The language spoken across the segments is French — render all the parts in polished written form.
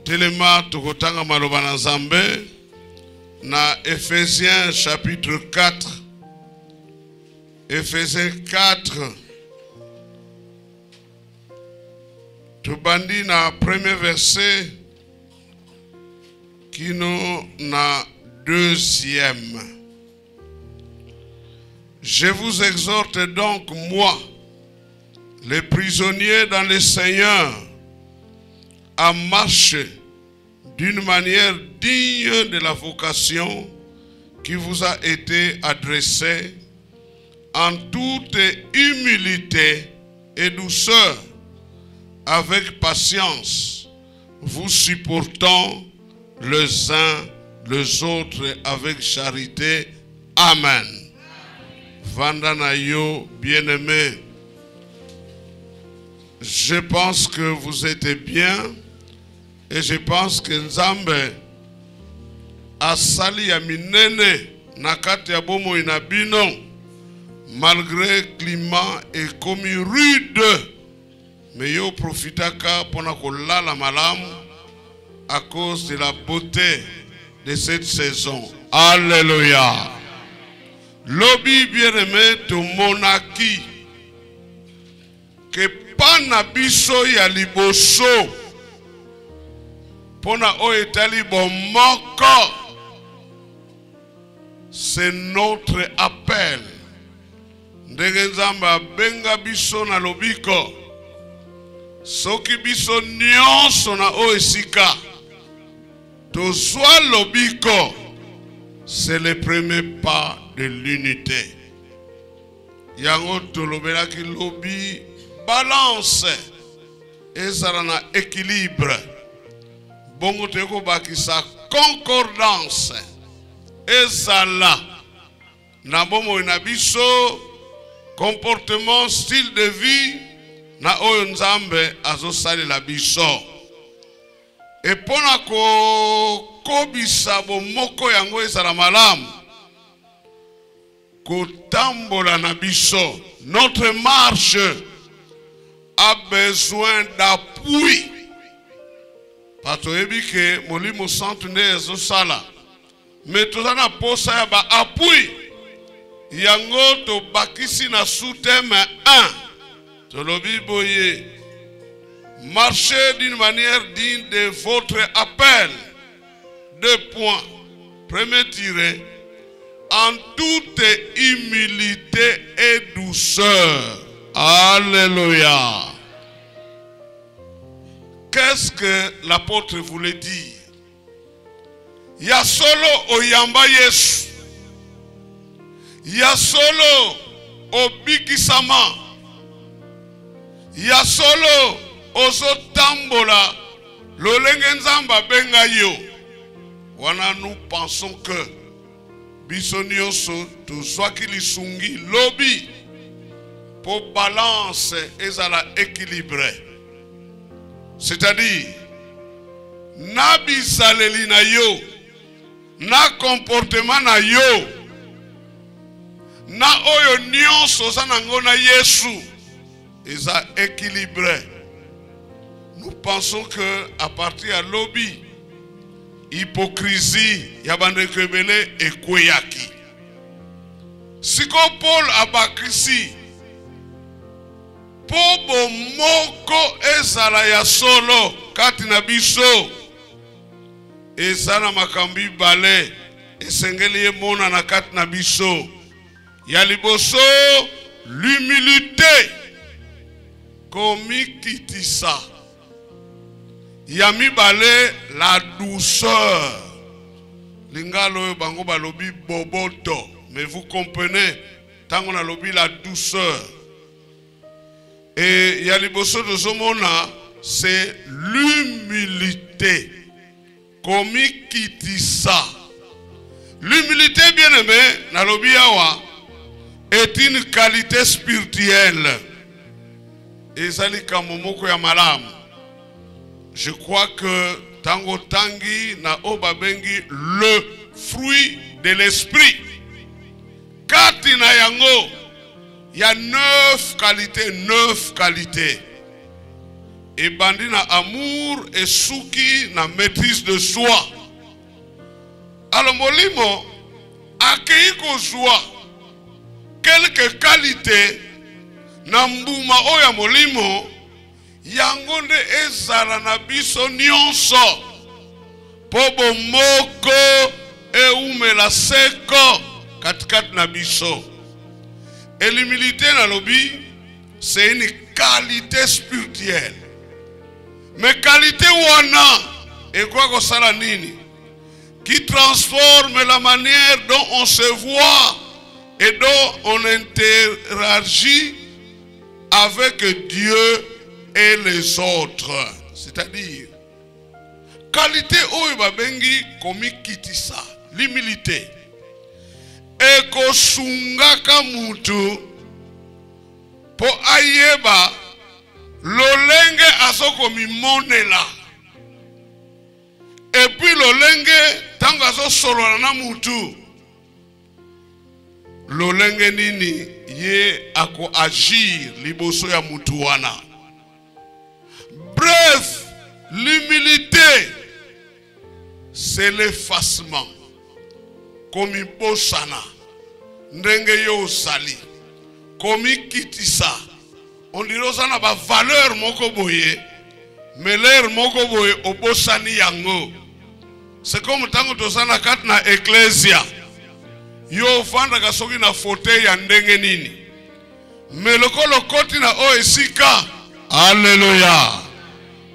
Telema tukotanga maloba na Nzambe na Ephésiens chapitre 4. Ephésiens 4. Tubandi na premier verset qui nous na deuxième. Je vous exhorte donc, moi, les prisonniers dans le Seigneur, à marcher d'une manière digne de la vocation qui vous a été adressée, en toute humilité et douceur, avec patience, vous supportant les uns les autres avec charité. Amen. Vandanayo, bien-aimé, je pense que vous êtes bien et je pense que Nzambe asali ya minene nakati ya bomo inabino malgré climat et comme rude, mais yo profitaka pona kolala malamu à cause de la beauté de cette saison. Alléluia. Lobi bien-aimé to monaki que pana biso ya liboso pona o etali bomoko, c'est notre appel. Ndenge Nzamba benga biso na lobiko soki biso nyonso na o esika tozwa lobiko, c'est le premier pas de l'unité. Yango tolobelaki lobi balance ezala na équilibre. Bongo teko bakisa concordance ezala na bomo na biso comportement, style de vie na oyo Nzambe azosali la biso. Et pona ko kobisa bomoko yango ezala malamu kotambola na biso, notre marche a besoin d'appui. Pato ebike molimo santu nde ezosala, mais tozana posa ya ba appui yango to bakisi na sous-thème 1. Tolobi boye, marchez d'une manière digne de votre appel. 2 points. Premier tiré, en toute humilité et douceur. Alléluia. Qu'est-ce que l'apôtre voulait dire? Ya solo oyamba Yesu, ya solo obikisama, ya solo ozotambola lolenge Nzamba benga yo. Wana nous pensons que biso nyonso tozwaki lisungi lobi pour balance ezala équilibré. C'est-à-dire, na bisaleli na yo, na comportement na yo, na oyo nyonso zanango na Yesu, eza équilibré. Nous pensons que à partir à lobby, hypocrisie, yabandeke bele ekweyaki. Siko Paul abakrisi, pobo moko ezala ya solo kati na biso, ezala makambi bale esengeli ye mona na kati na biso. Ya liboso l'humilité komikitisa, ya mibale la douceur. Lingalo bango balobi boboto, mais vous comprenez tango na lobi la douceur. Et yaliboso de Zomona, c'est l'humilité. Komikitisa. L'humilité, bien aimé, nalobiawa, est une qualité spirituelle. Et zali kamomoko ya malam. Je crois que tango tangi na obabengi le fruit de l'esprit. Kati na yango. Il y a 9 qualités, 9 qualités. et bandi na amour et suki na maîtrise de soi. Alors molimo akei kozwa quelques qualités na mbuma oya molimo yango nde ezala na biso nyonso po bomoko eumela seko katikati na biso. Et l'humilité na lobi c'est une qualité spirituelle. Mais qualité wana et quoi que ça la nini qui transforme la manière dont on se voit et dont on interagit avec Dieu et les autres. C'est-à-dire qualité oyo babengi komi kitisa, l'humilité. Eko sungaka mutu po ayeba lolenge asoko mimonela. Et puis lolenge tango aso solola na mutu lolenge nini ye ako agir liboso ya mutu wana. Bref, l'humilité c'est l'effacement. Komi bosana ndenge yo sali komi kitisa on dirait ça na ba valeur moko boye mais l'air moko boye obosani yango. C'est comme tango tosana kat na ecclesia yo fanda kasoki na fauteuil ya ndenge nini mais lokolo koti na o esika alléluia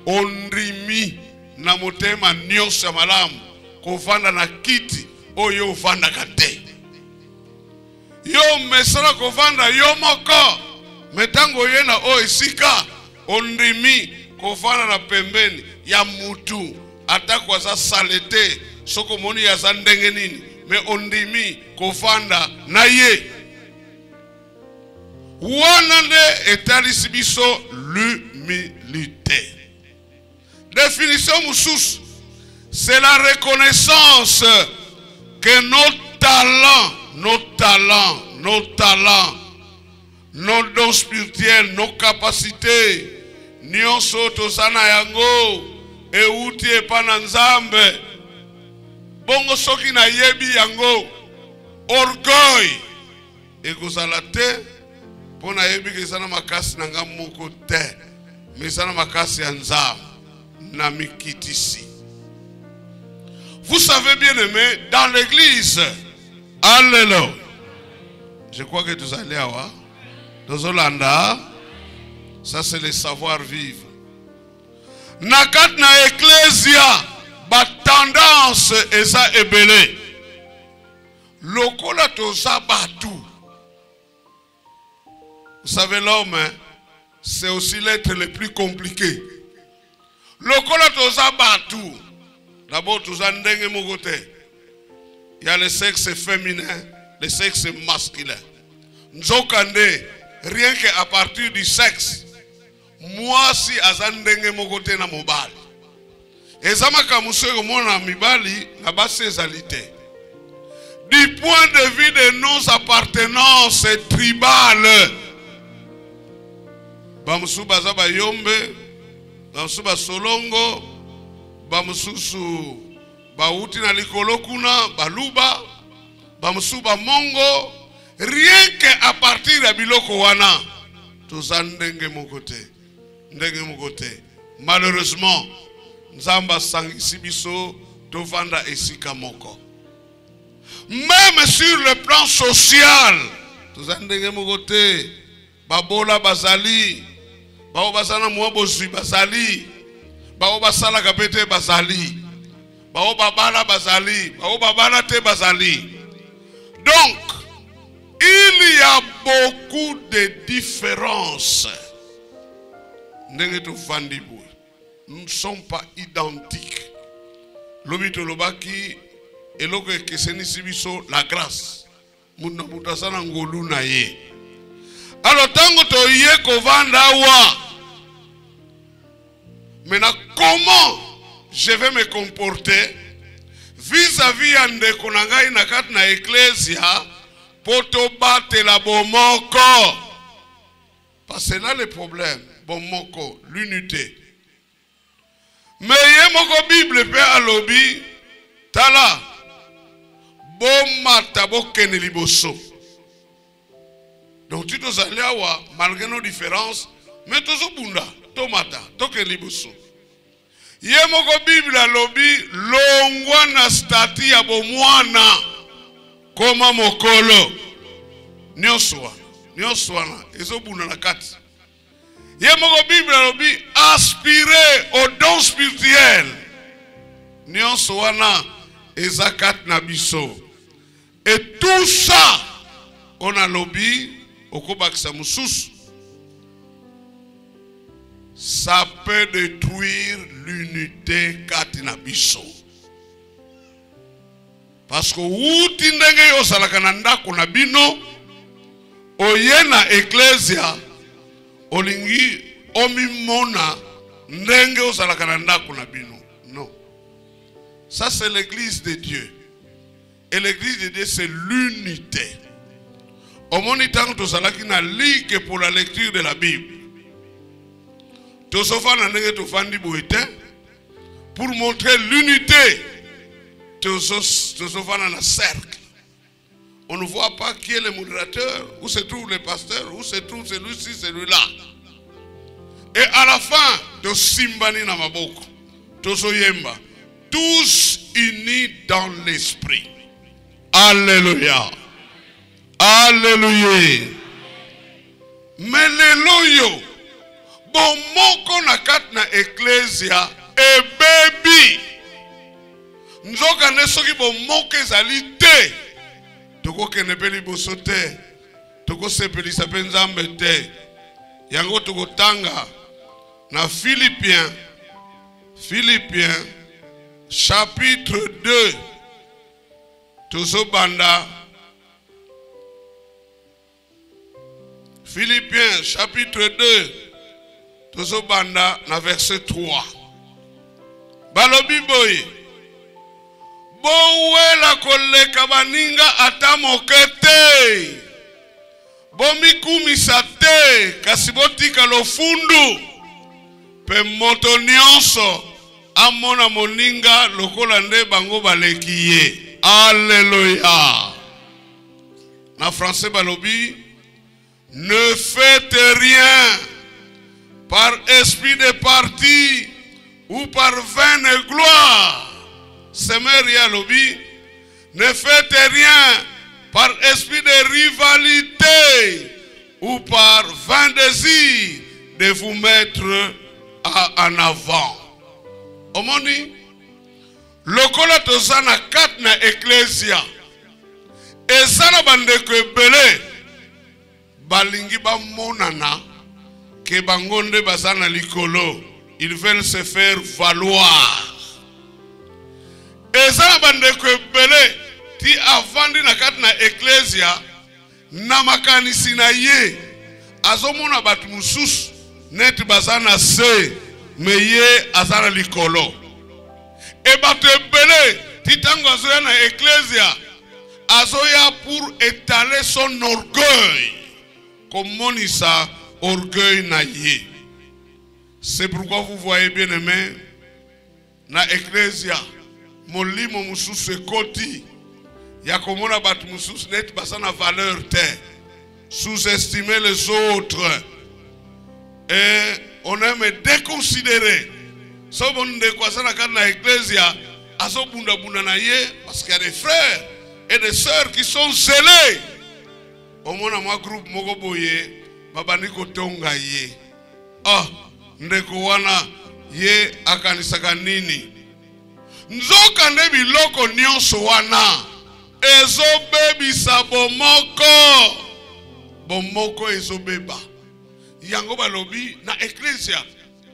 ondrimi na motema nyonso ya malamu kofanda na kiti oyo ufanda kate yo mesala kovanda yo moko metango yena o isika ondimi kovanda na pembeni ya mutu atakwa za salete soko moni ya za ndenge nini me ondimi kovanda na ye wana nde etalisi biso l'humilité. Définition mosusu c'est la reconnaissance que nos talents, nos dons spirituels, nos capacités, nyonso tozana yango, euti epana nzambe, bongo soki na yebi yango, orgueil, ekozala te, pona yebi kezana makasi na nga moko te, mesana makasi ya nzambe, na mikitisi. Vous savez bien aimé, dans l'église, alléluia. Je crois que vous allez avoir. Dans Hollanda, ça c'est le savoir-vivre. Nakat na ecclesia, ba tendance eza ebele. Lokola toza batu. Vous savez l'homme, c'est aussi l'être le plus compliqué. Lokola toza batu. D'abord, tous en dengue mogote. Il y a le sexe féminin, le sexe masculin. Nzokande, rien qu'à partir du sexe, moi si azandenge mogote na mobali. Ezama kamuswe mona mibali na base ezalité. Du point de vue de nos appartenances tribales. Bamusu bazaba yombe, bamusu basolongo. Bamususu bauti na likolo kuna baluba bamusu ba mongo rien que à partir de biloko wana tozandenge mokote ndenge mokote. Malheureusement nzamba sangisi biso tovanda esika moko. Même sur le plan social tozandenge mokote babola bazali bao bazana mwabozwi bazali bao basala kapete bazali bao babala bazali bao babala te bazali. Donc il y a beaucoup de différences. Nous ne sommes pas identiques. Lobito lobaki eloko ekeseni sibiso la grâce. Muna mutasana ngolu na ye. Alors tango to ye kovanda wa. Maintenant, comment je vais me comporter vis-à-vis de konangai nakat na ecclesia poto bate la bomoko? Parce que là le problème, bomoko, l'unité. Mais ye moko Bible pe alobi tala bomata bokene liboso. Donc tu dois aller à malgré nos différences, mais tous au bunda, tomata, toke liboso. Ye moko Bible alobi longwa na stati ya bomwana koma mokolo. Nyoswana, ezo bunda na kati. Ye moko Bible alobi aspirer au don spirituel. Nyoswana ezakat na biso. Et tout ça, on a lobby, ça peut détruire l'unité katina biso. Parce que où tindenge yo salakananda kuna bino, oyena ecclesia, olingi omimona ndenge yo salakananda kuna bino. Non. Ça c'est l'église de Dieu. Et l'église de Dieu, c'est l'unité. Au moment où tu as na ligue pour la lecture de la Bible, tu as pour montrer l'unité, tu as dans un cercle. On ne voit pas qui est le modérateur, où se trouve le pasteur, où se trouve celui-ci, celui-là. Et à la fin, tu as simbani na maboko, tu as tous unis dans l'esprit. Alléluia. Alléluia. Mais les loyaux, bon moko na kat na ecclesia e baby. Nzoka ne soki bon moko ezali te. Toko kene peli bosote. Toko sepeli sapenzambe te. Yango toko tanga na Philippiens chapitre 2. Banda. Philippiens chapitre 2. Banda na verset 3. Balobi boye. Bowela koleka baninga ata mokete. Bomikumisa te kasi botika lofundu. Pe moto nyonso amona moninga lokola nde bango balekiye. Alléluia. En français, balobi, ne faites rien par esprit de parti ou par vaine gloire. Semeria lobi, ne faites rien par esprit de rivalité ou par vain désir de vous mettre en avant. Omoni, lokola tozana kat na ecclesia ezana bandeko ebele balingi bamonana ke bangonde bazana likolo, ils veulent se faire valoir. Ezana bandeko ebele ti avandi na kat na ecclesia na makanisi na ye azomona batu mususu neti bazana se meye azana likolo. Et batebele titango azoya na ecclesia azoya pour étaler son orgueil comme monisa orgueil na ye. C'est pourquoi vous voyez bien aimé na ecclesia molimo mususu ekoti ya komona batu mususu net basana valeur te, sous-estimer les autres et on aime déconsidérer. So bon de quoi ça na ecclesia aso bunda na ye parce qu'il y a des frères et des sœurs qui sont zélés. Au moins moi groupe moko boye babani ko tonga ye. Ah ndeko wana ye akanisaka nini. Nzoka nde biloko nyonso wana ezo bebisa bomoko ezo beba. Yango balobi na ecclesia.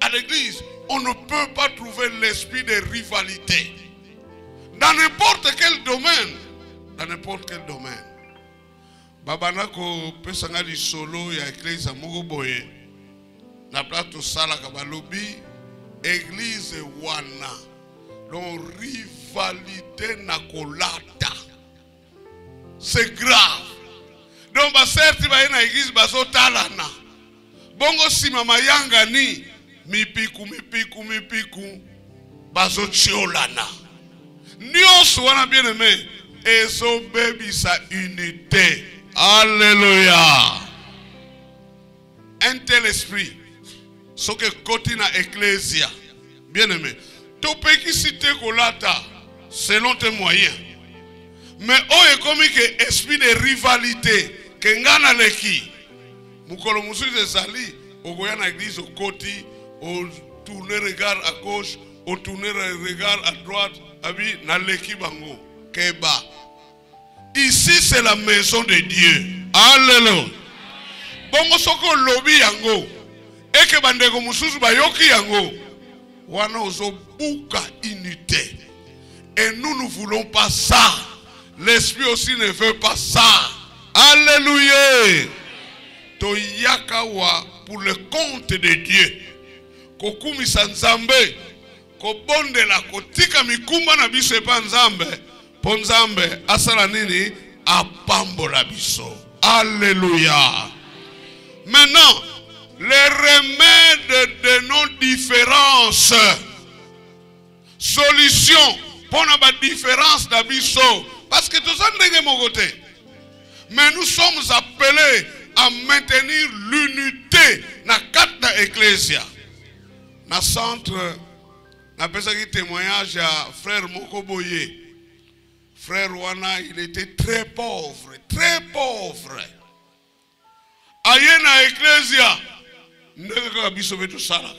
À l'église, on ne peut pas trouver l'esprit de rivalité. Dans n'importe quel domaine. Dans n'importe quel domaine. Babanako pesanga di solo ya eglise moko boye. Na plateau sala kabalobi église wana. Donc rivalité na kolata. C'est grave. Donc ba certi ba na église bazo talana. Bongo sima mayanga ni mipiku bazo tiolana. Nyonso wana bien aimé. Ezo baby sa unité. Alléluia. Un tel esprit. Ce que côté na ecclésia. Bien aimé. Tu peux qui citer kolata selon tes moyens. Mais oh est comme que esprit de rivalité que ngana leki. Mukolo musu de sali ogoya na église au côté, au tourner regard à gauche, au tourner regard à droite, abi na leki bango keba. Ici c'est la maison de Dieu. Alléluia. Bongo soko lobi yango. Eke bandeko mususu bayoki yango. Wana ozo buka unité. Et nous ne voulons pas ça. L'esprit aussi ne veut pas ça. Alléluia. Toyakawa pour le compte de Dieu. Kokumi sanzambe. Kobonde la kotika mikumba na biso epa nzambe. Ponzambe asala nini apambola biso. Alléluia. Maintenant, les remèdes de nos différences. Solution pour la différence d'abisso. Parce que tout ça n'est mon côté. Mais nous sommes appelés à maintenir l'unité dans la quatre ecclésia. Dans le centre, on a fait un témoignage à frère Mokoboye. Frère Wana, il était très pauvre, très pauvre. Aïe na ecclésia. Neka biso betu sala.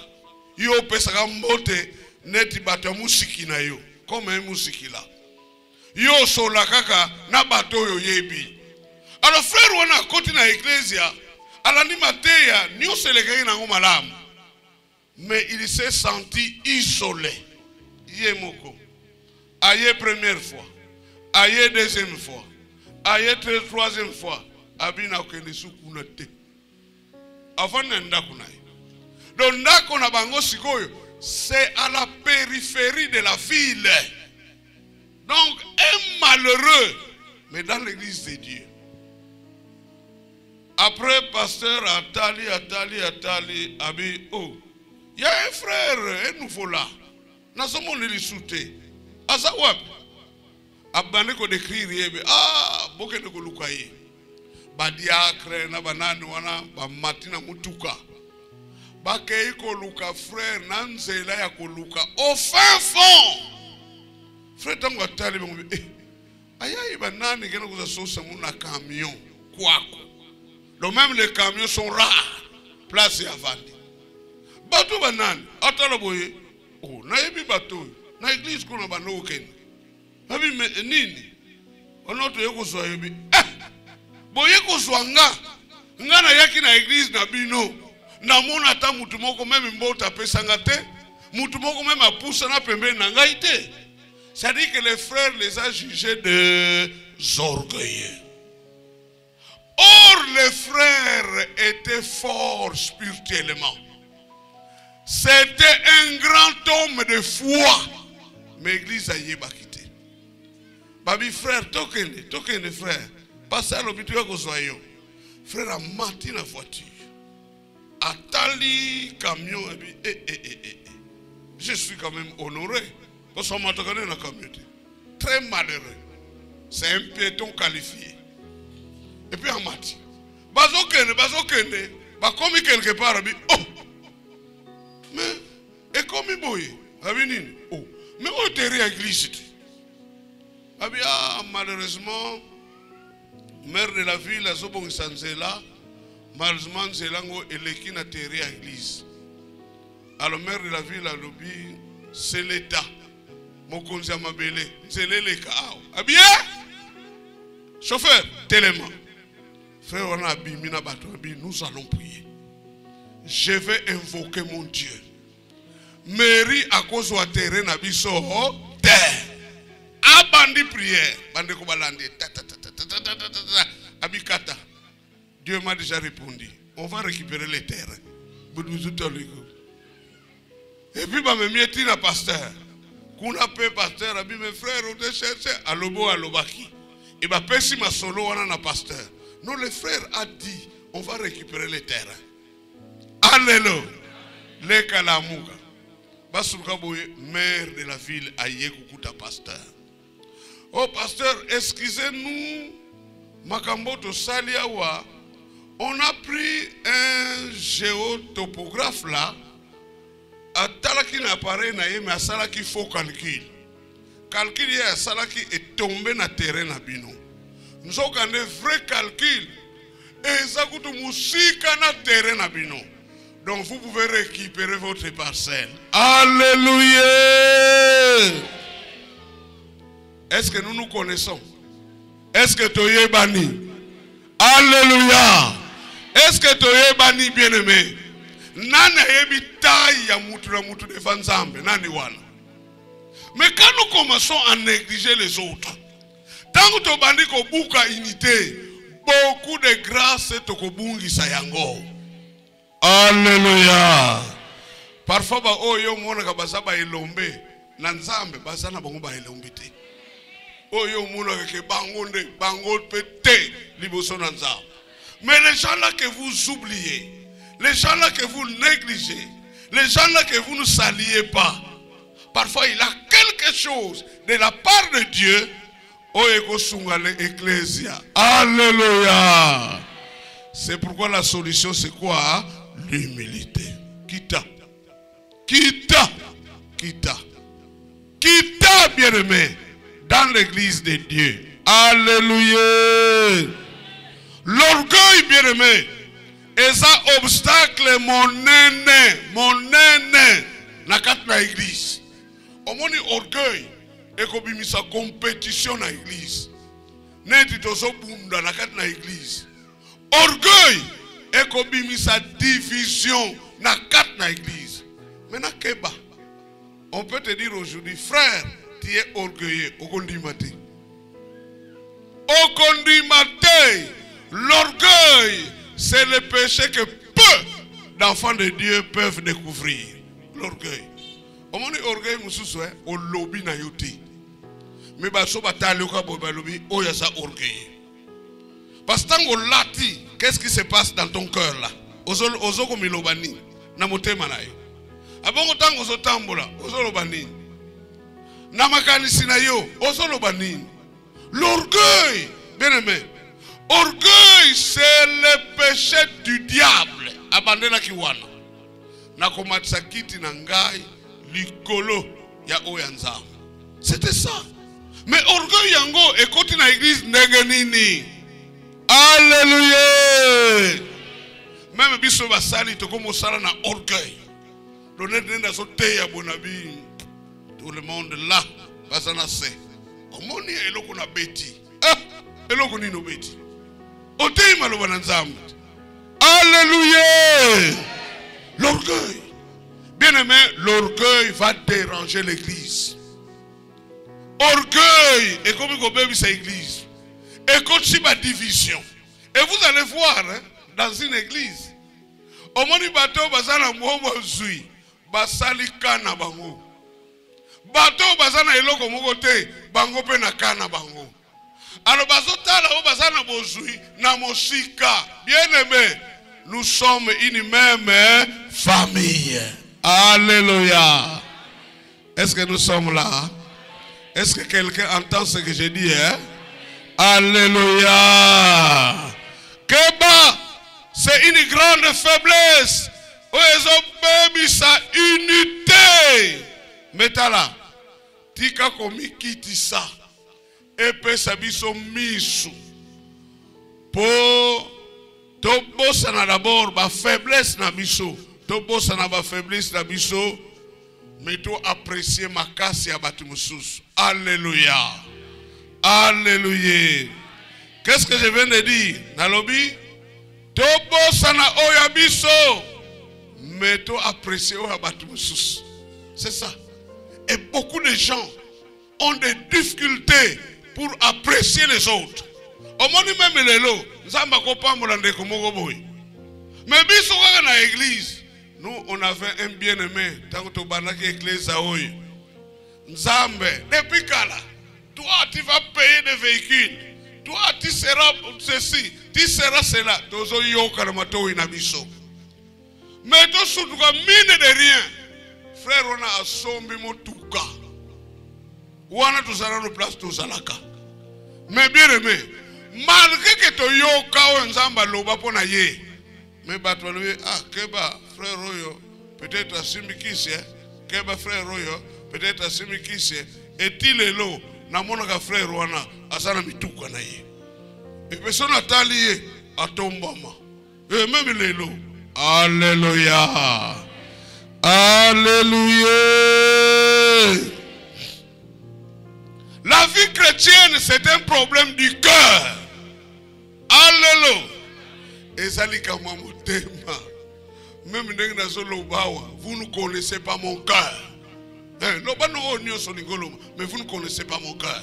Yo pesaka mbote neti bato ya musiki na yo. Comme musiki là. Yo sola kaka na bato yo yebi. Alors frère wana koti na ecclésia alandi mateya nyo selekaki nango malamu. Mais il s'est senti isolé. Yemoko. Aïe première fois. Aïe deuxième fois. Aïe troisième fois. Abina okende sukuna te. Avant ndako na ye. Donc ndako na bango sikoyo c'est à la périphérie de la ville. Donc un malheureux mais dans l'église de Dieu. Après pasteur Atali abi oh il y a un frère un nouveau là. Na somo li soute. Asa wapi? Abane ko décrire yebe ah boke de ko lukaye. Badiakre na banani wana ba matina mutuka bakei ko luka frère nanzela ya ko luka au fin fond frère tango atali bango ayayi banani kena kuza sosa muna camion kwako donc même les camions sont rares place ya vandi bato banani atala boye oh na yebi bato na église kuna bano ken abi nini onoto yeko so yebi boye kozwa nga na yaki na église na bino na mona ta mutu moko même mbota pesanga te mutu moko même apusa na pembeni na ngai te. C'est-à-dire que les frères les a jugés des orgueilleux. Or les frères étaient forts spirituellement. C'était un grand homme de foi. Mais l'église a yébakité. Babi frère tokende frère. Passez à l'hôpital à Gozoyo. Frère a menti la voiture. Atali camion. Je suis quand même honoré. Parce qu'on m'a regardé dans la communauté. Très malheureux. C'est un piéton qualifié. Et puis en mati. Bazokende. Comme quelque part. Oh. Mais, et comme il boye. Oh. Mais où est l'église? Ah, malheureusement. Maire de la ville a zobong sanzela malheureusement zelango eleki na terre à église. Alors maire de la ville a lobby c'est l'état mokonzi mabele zelele ka abia chauffeur tellement frère on a bimina bato abi nous allons prier. Je vais invoquer mon Dieu. Mairie à cause de terrain na biso terre abandi prière bande ko balande Abikata, Dieu m'a déjà répondu. On va récupérer les terres. Et puis, je me suis dit, pasteur. Qu'on a payé pasteur, mes frères, on a cherché à l'obo à l'obaki. Et bien, si ma solo, on a pasteur. Non, le frère a dit, on va récupérer les terres. Alléluia. Les Kalamuga. basuka boye maire de la ville aye kukuta pasteur. Oh pasteur, excusez-nous, makambo to sali awa, on a pris un géotopographe là, atalaki na appareil na ye mais asalaki faux calcul. Calcul ya asalaki est tombé na terrain na bino. Nous avons un vrai calcul et ça coûte musika na terrain na bino. Donc vous pouvez récupérer votre parcelle. Alléluia. Est-ce que nous nous connaissons? Est-ce que Toye Bani? Alléluia. Est-ce que Toye Bani bien-aimé? Nana yebi taille ya mutu na mutu de fanzambe. Nani wana. Mais quand nous commençons à négliger les autres, tant que tu bandi ko buka unité, beaucoup de grâce te ko bungi sayango. Alléluia. Parfois ba oyo mona ka basaba elombe na nzambe basana bango ba elombe te. Oyo mona ke bangonde bango pété liboso na nzambe. Mais les gens là que vous oubliez, les gens là que vous négligez, les gens là que vous ne saluez pas, parfois il a quelque chose de la part de Dieu. Alléluia. C'est pourquoi la solution c'est quoi? L'humilité. Quitta. Quitta. Quitta. Quitta, bien-aimé, dans l'église de Dieu. Alléluia. L'orgueil, bien-aimé, est un obstacle, mon aîné, dans l'église. Au moins, orgueil. Et comme il sa compétition dans l'église. N'est-ce pas dans l'église. Orgueil. Et comme il sa division dans l'église. Maintenant, on peut te dire aujourd'hui, frère, tu es orgueilleux. Au condimate. Au condimate. L'orgueil, c'est le péché que peu d'enfants de Dieu peuvent découvrir. L'orgueil. Au moins, l'orgueil, c'est au lobby na yoti. Mais baso batali ko balobi oya sa orgueil. Parce que tango lati, qu'est-ce qui se passe dans ton cœur là? Ozo ko milobani na motema na yo. Abongo tango zo tambola, ozo lobani. Na makanisi na yo, ozo lobani. L'orgueil, bien aimé. Orgueil, c'est le péché du diable. Abandona kiwana. Na komatsa kiti na ngai likolo ya oyanza. C'était ça. Mais orgueil yango ekoti na église ndenge nini. Alléluia. Même biso basali to comme sala na orgueil. L'honneur nenda so teya bonabi. Tout le monde là basana se. Omoni eloko na beti. Eloko ni no beti. Otei maloba na nzambe. Alléluia. L'orgueil. Bien-aimé, l'orgueil va déranger l'église. Orgueil, et comme il y a cette église, et comme il y a division. Et vous allez voir, hein, dans une église, au moment où bateau bazana mwomo zui, basali kana bango. Bateau bazana eloko mokote, bango pe na kana bango. Alors bazota la bazana bozui na mosika. Bien-aimé, nous sommes une même famille. Alléluia. Est-ce que nous sommes là? Est-ce que quelqu'un entend ce que je dis? Hein? Alléluia. Keba, c'est une grande faiblesse. Ils ont mis sa unité. Metala. Tika komi kiti sa. Epe sabiso misu. Po tobo sana d'abord ba faiblesse na biso. Tobo sana ba faiblesse na biso. Mais tu apprécier ma casse à Batumusus. Alléluia. Alléluia. Qu'est-ce que je viens de dire? Nalobi. Tobo sana oyabiso. Mais tu apprécier à Batumusus. C'est ça. Et beaucoup de gens ont des difficultés pour apprécier les autres. Au moins même les lots. Nzamba kopambola ndeko moko boy. Mais biso kaka na église. Nous, on avait un bien-aimé. Tant que tu as éclairé ça, Nzambe, depuis là, toi, tu vas payer des véhicules. Toi, tu seras ceci, tu seras cela. Mais toi, surtout, mine de rien. frère on a asombi motuka wana tozala no place tozalaka. Mais bien aimé, malgré que to yoka o nzamba loba pona ye, mais bato lui keba frère oyo peut-être asimikisi keba frère oyo peut-être asimikisi etilelo na monaka frère wana asana mituka na ye. Et personne atali ye atombama. Et même lelo. Alléluia. Alléluia. La vie chrétienne, c'est un problème du cœur. Alléluia. Et ça dit comme mon thème. Même vous ne connaissez pas mon cœur. Mais vous ne connaissez pas mon cœur.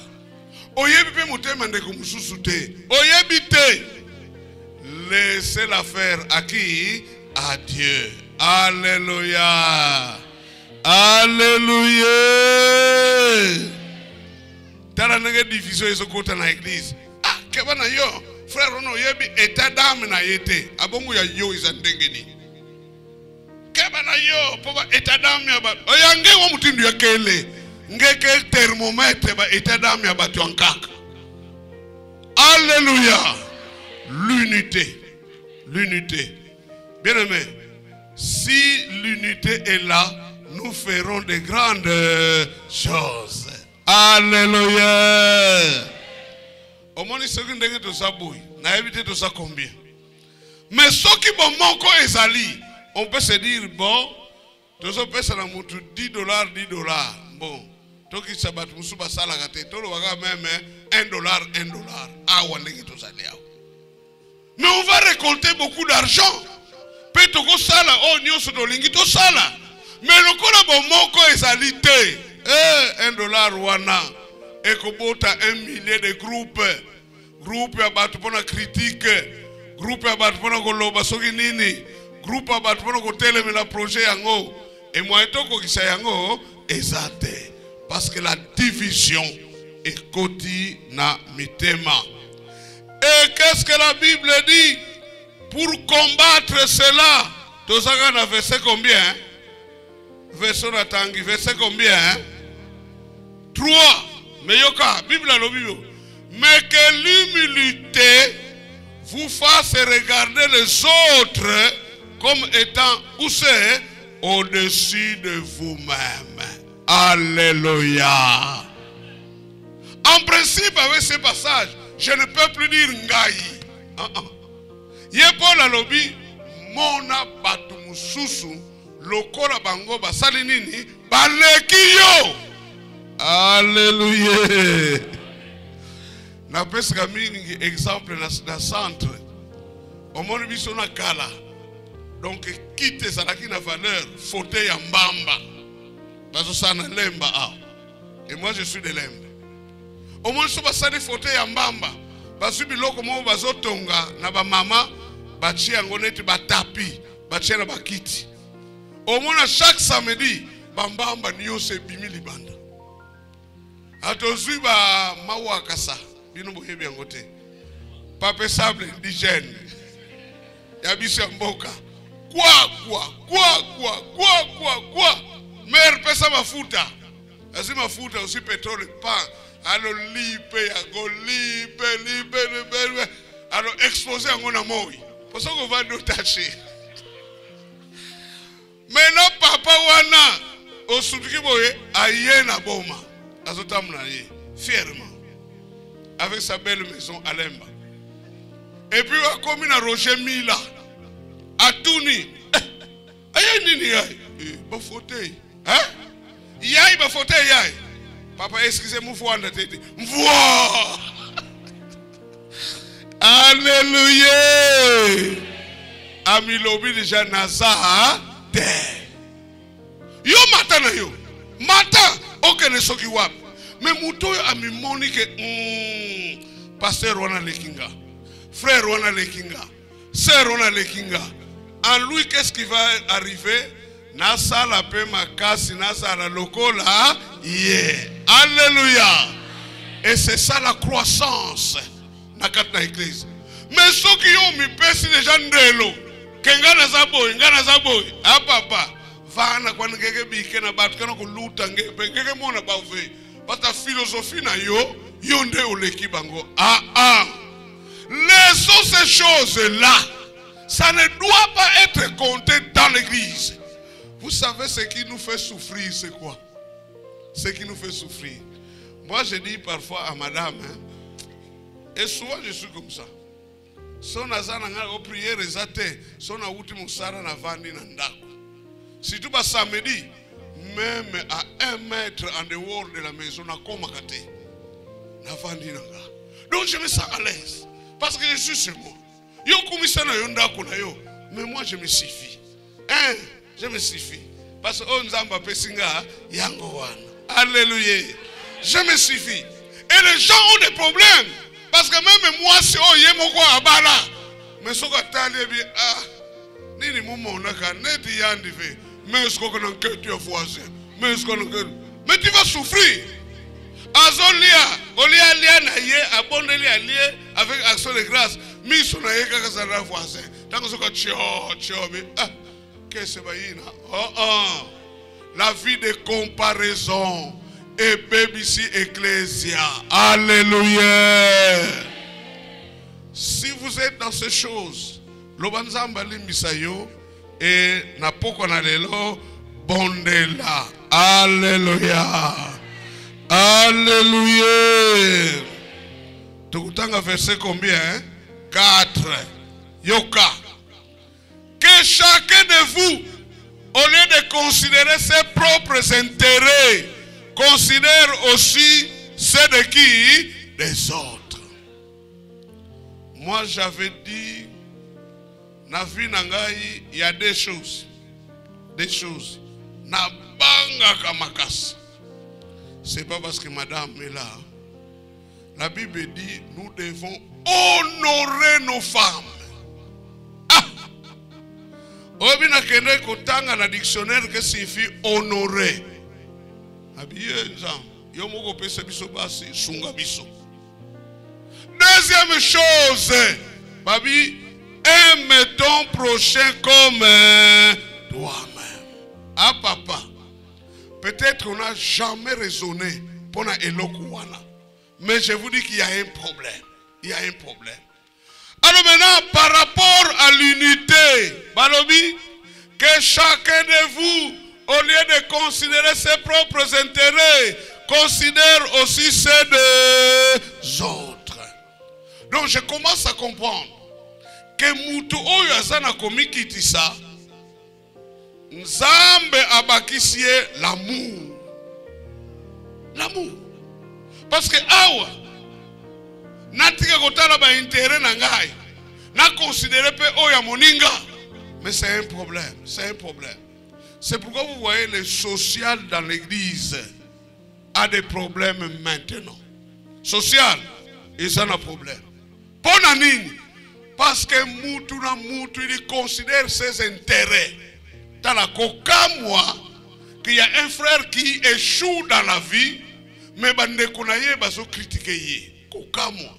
Laissez l'affaire à qui? À Dieu. Alléluia. Alléluia. Tala nenge division iso kota na église. Keba na yo, frère ono yebi état d'âme na yete. Abongo ya yo izandengeni. Keba na yo, poba état d'âme ya ba. Oyange wa mutindu ya kele. Ngeke thermomètre ba état d'âme ya batu ankaka. Alléluia. L'unité. L'unité. Bien aimé, si l'unité est là, nous ferons de grandes choses. Alléluia. Au moins, ce que nous avons fait, nous avons évité tout ça combien. Mais ce qui est mon corps est sali, on peut se dire, bon, tout ça peut se faire $10, $10. Bon, tout qui s'abat, nous sommes à la gâte, tout le monde même $1. Ah, on est tout ça. Mais on va récolter beaucoup d'argent. Peut-être que ça là, oh, nous sommes dolingi tout ça là. Mais le corps bon mon corps est salité. $1 wana. Et que bota 1 millier de groupes. Groupe ya batu pona critique. Groupe ya batu pona koloba soki nini. Groupe ya batu pona koteleme la projet yango. Et moi etoko kisa yango ezate. Parce que la division est koti na mitema. Et qu'est-ce que la Bible dit? Pour combattre cela, tout ça qu'on a verset combien? Verset Natangi, verset combien? 3. Mais yoka, Bible à l'obio. Mais que l'humilité vous fasse regarder les autres comme étant où c'est au-dessus de vous-même. Alléluia. En principe, avec ce passage, je ne peux plus dire Ngai. Yepol alobi mona batu mususu lokola bango basali nini baleki yo. Alléluia. Na peska mingi exemple na centre. Omoni biso na kala. Donc quitte salaki na valeur fauteuil ya mbamba. Bazo sana lemba a. Et moi je suis de lemba. Omoni so basali fauteuil ya mbamba. Basu biloko mo bazotonga na ba mama bachi yango neti batapi bachi na bakiti. Omona chaque samedi bambamba nyose bimi libanda. Atozui ba mawa kasa bino boyebi yango te. Pape sable indigène. Ya biso mboka. Quoi. Mère pesa mafuta. Asi mafuta aussi pétrole pas. Alors lipe ya go lipe. Alors exposer en na moi. Pour ça qu'on va nous tâcher. Maintenant papa wana osutuki boye aye na boma. Azotamna ye fièrement avec sa belle maison à Lemba. Et puis a commis na Roger Mila. Atuni. Aye nini yai? Ba fauteuil. Hein? Yai ba fauteuil yai. Papa, excusez-moi, vous en tête. Mvoa! Alléluia! Ami lobi déjà naza de. Yo mata na yo. Mata okene soki wap. Mais muto ami monique pasteur wana lekinga. Frère wana lekinga. Sœur wana lekinga. En lui qu'est-ce qui va arriver? Nasa la pe makasi nasa la lokola yeah. Alléluia. Et c'est ça la croissance dans l'église. Mais ceux qui ont mis pesi déjà ndelo. Kenga na zaboy, ah papa, vana kwa ngeke bike na batu kana kuluta ngeke mona bave parce que philosophie na yo nde oleki bango. Laissons ces choses là. Ça ne doit pas être compté dans l'église. Vous savez ce qui nous fait souffrir, c'est quoi? Ce qui nous fait souffrir. Moi je dis parfois à madame, et souvent je suis comme ça. Son azana au prière ezate, son auti musara na vandi na ndako. Si tu vas samedi, même à 1 mètre en dehors de la maison, na koma kate. Na vandi na nga. Donc je me sens à l'aise. Parce que je suis chez moi. Yo kumisana yo ndako na yo. Mais moi je me suffis. Je me suffis. Parce que on nzamba pesinga yango wana. Alléluia. Je me suffis. Et les gens ont des problèmes. Parce que même moi, si on y moko abala. Mais ce que tu as dit, nini mumo naka neti yandi fe. Mais ce qu'on a que tu as voisin. Mais ce qu'on a que. Mais tu vas souffrir. Azolia, olia lia na ye, abonne lia lié avec action de grâce. Mi son na ye kaka sa voisin. Tant que ce que tu as, mais qu'est-ce que c'est? La vie de comparaison. Et BBC Ecclesia. Alléluia. Si vous êtes dans ces choses, l'obanzamba limbisayo et napoko na lelo bondela. Alléluia. Alléluia. Tukutanga verset combien? 4. Yoka. Que chacun de vous, au lieu de considérer ses propres intérêts, considère aussi ceux de qui? Des autres. Moi j'avais dit, na vie nangai, il y a des choses. Des choses. Na banga kamakas. C'est pas parce que madame est là. La Bible dit, nous devons honorer nos femmes. Obina kende kutanga na dictionnaire que signifie honorer. Deuxième chose, Babi, aime ton prochain comme toi-même. Ah papa, peut-être qu'on n'a jamais raisonné pour na elokuana. Mais je vous dis qu'il y a un problème. Il y a un problème. Alors maintenant, par rapport à l'unité, Balobi, que chacun de vous, au lieu de considérer ses propres intérêts, considère aussi ceux des autres. Donc je commence à comprendre que Moutou Oyo Azana Komikitisa, Nzambe abakisie l'amour. L'amour. Parce que Awa, Natika Kotala ba intérêt nangai, na considéré pe Oya Moninga. Mais c'est un problème, c'est un problème. C'est pourquoi vous voyez le social dans l'église a des problèmes maintenant. Social, ils ont un problème. Pour Nanine, parce que Moutou na Moutou, il considère ses intérêts. Dans la coca, moi, qu'il y a un frère qui échoue dans la vie, mais bande konaye baso critiquer. Coca, moi.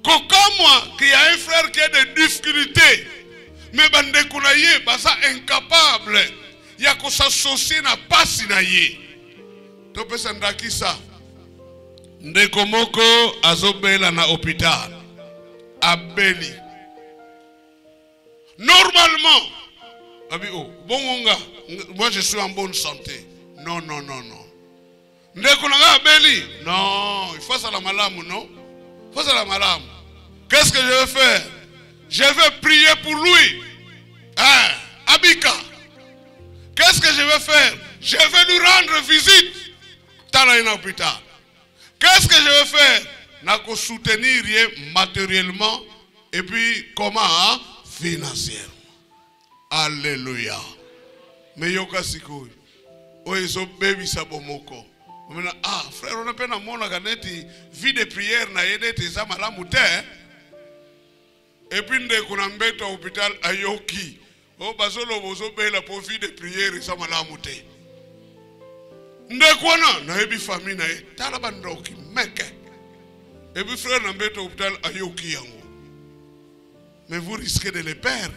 Coca, moi, qu'il y a un frère qui a des difficultés, mais bande konaye basa incapable. Il y a qu'on s'associe na pasi na ye. Tope sandaki sa. Ndekomoko azobela na hôpital. Abeli. Normalement. Moi je suis en bonne santé. Non, non, non, non. Ndekonanga abeli. Non, il faut ça la malamu, non? Il faut ça la malamu. Qu'est-ce que je vais faire? Je vais prier pour lui. Hein? Abika. Qu'est-ce que je vais faire? Je vais lui rendre visite. Dans l'hôpital. Qu'est-ce que je vais faire? Nako soutenir matériellement et puis comment? Financièrement. Alléluia. Mais yoka sikoi. Oezo baby sabomoko. Ah, frère, on a peine à mon aganeti vie de prière na yedete za malamu te. Et puis nde kuna mbeto hôpital ayoki. Oh, bazolo bozo bela pour vie de prière za malamu te. Ndekwana na ebi famille na ye talaba ndoki meke ebi frère na mbeto hôpital ayoki yango, mais vous risquez de le perdre.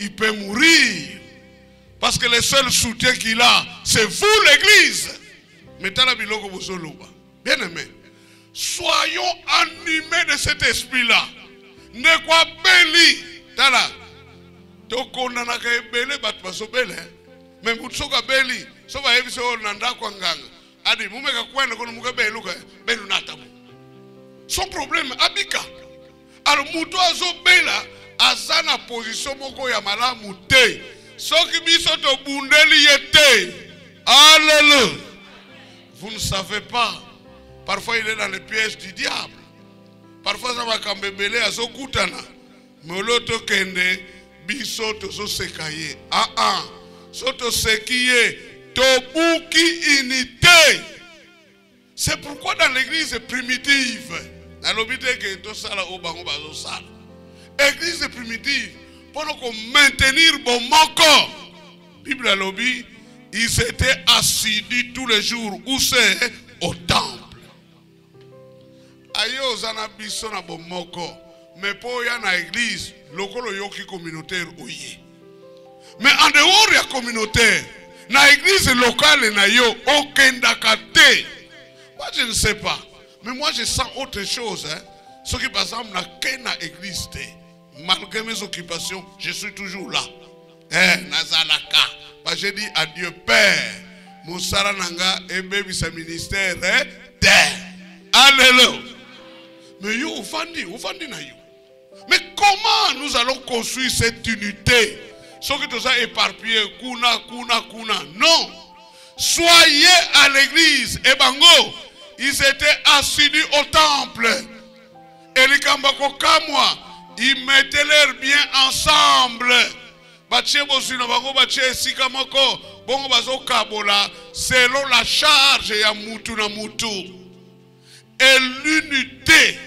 Il peut mourir Parce que le seul soutien qu'il a, c'est vous l'église. Mettez-la biloko bosoloba. Bien aimé. Soyons animés de cet esprit-là. Ne quoi beli. Tala. Tokona na kaebele batbaso bele. Mais mutsoka beli. Soba ebiso nanda kwa nganga. Adi mumeka kwenda kono mukabele luka belu natabu. Son problème abika. Alors muto azo bela azana position moko ya malamu te. Soki biso to bundeli yete. Alléluia. Vous ne savez pas. Parfois il est dans le piège du diable. Parfois ça va kambebele azo kutana. Moloto kende biso to so sekaye. Soto sekiye to buki unité. C'est pourquoi dans l'église primitive, dans l'obité que tout ça là au bango bazo sala. Église primitive, pour nous maintenir bon moko. Bible à l'obi, ils étaient assidus tous les jours. Où c'est? Au temple. Ayo zana biso na bon moko. Mais pour y a na église, lokolo yoki communautaire oye. Mais en dehors de la communautaire, na église locale na yo okendakate. Moi je ne sais pas. Mais moi je sens autre chose. Ce qui par exemple na kena église te. Malgré mes occupations, je suis toujours là. Nazalaka. J'ai dit à Dieu Père. Moussara nanga ebe sa ministère Alléluia. Mais yo ufandi na yo. Mais comment nous allons construire cette unité? Ce qui nous a éparpillé, kuna. Non. Soyez à l'église. Et bango, ils étaient assidus au temple. Et les kambako kamwa, ils mettaient leurs biens ensemble. Selon la charge ya mutu na mutu. Et l'unité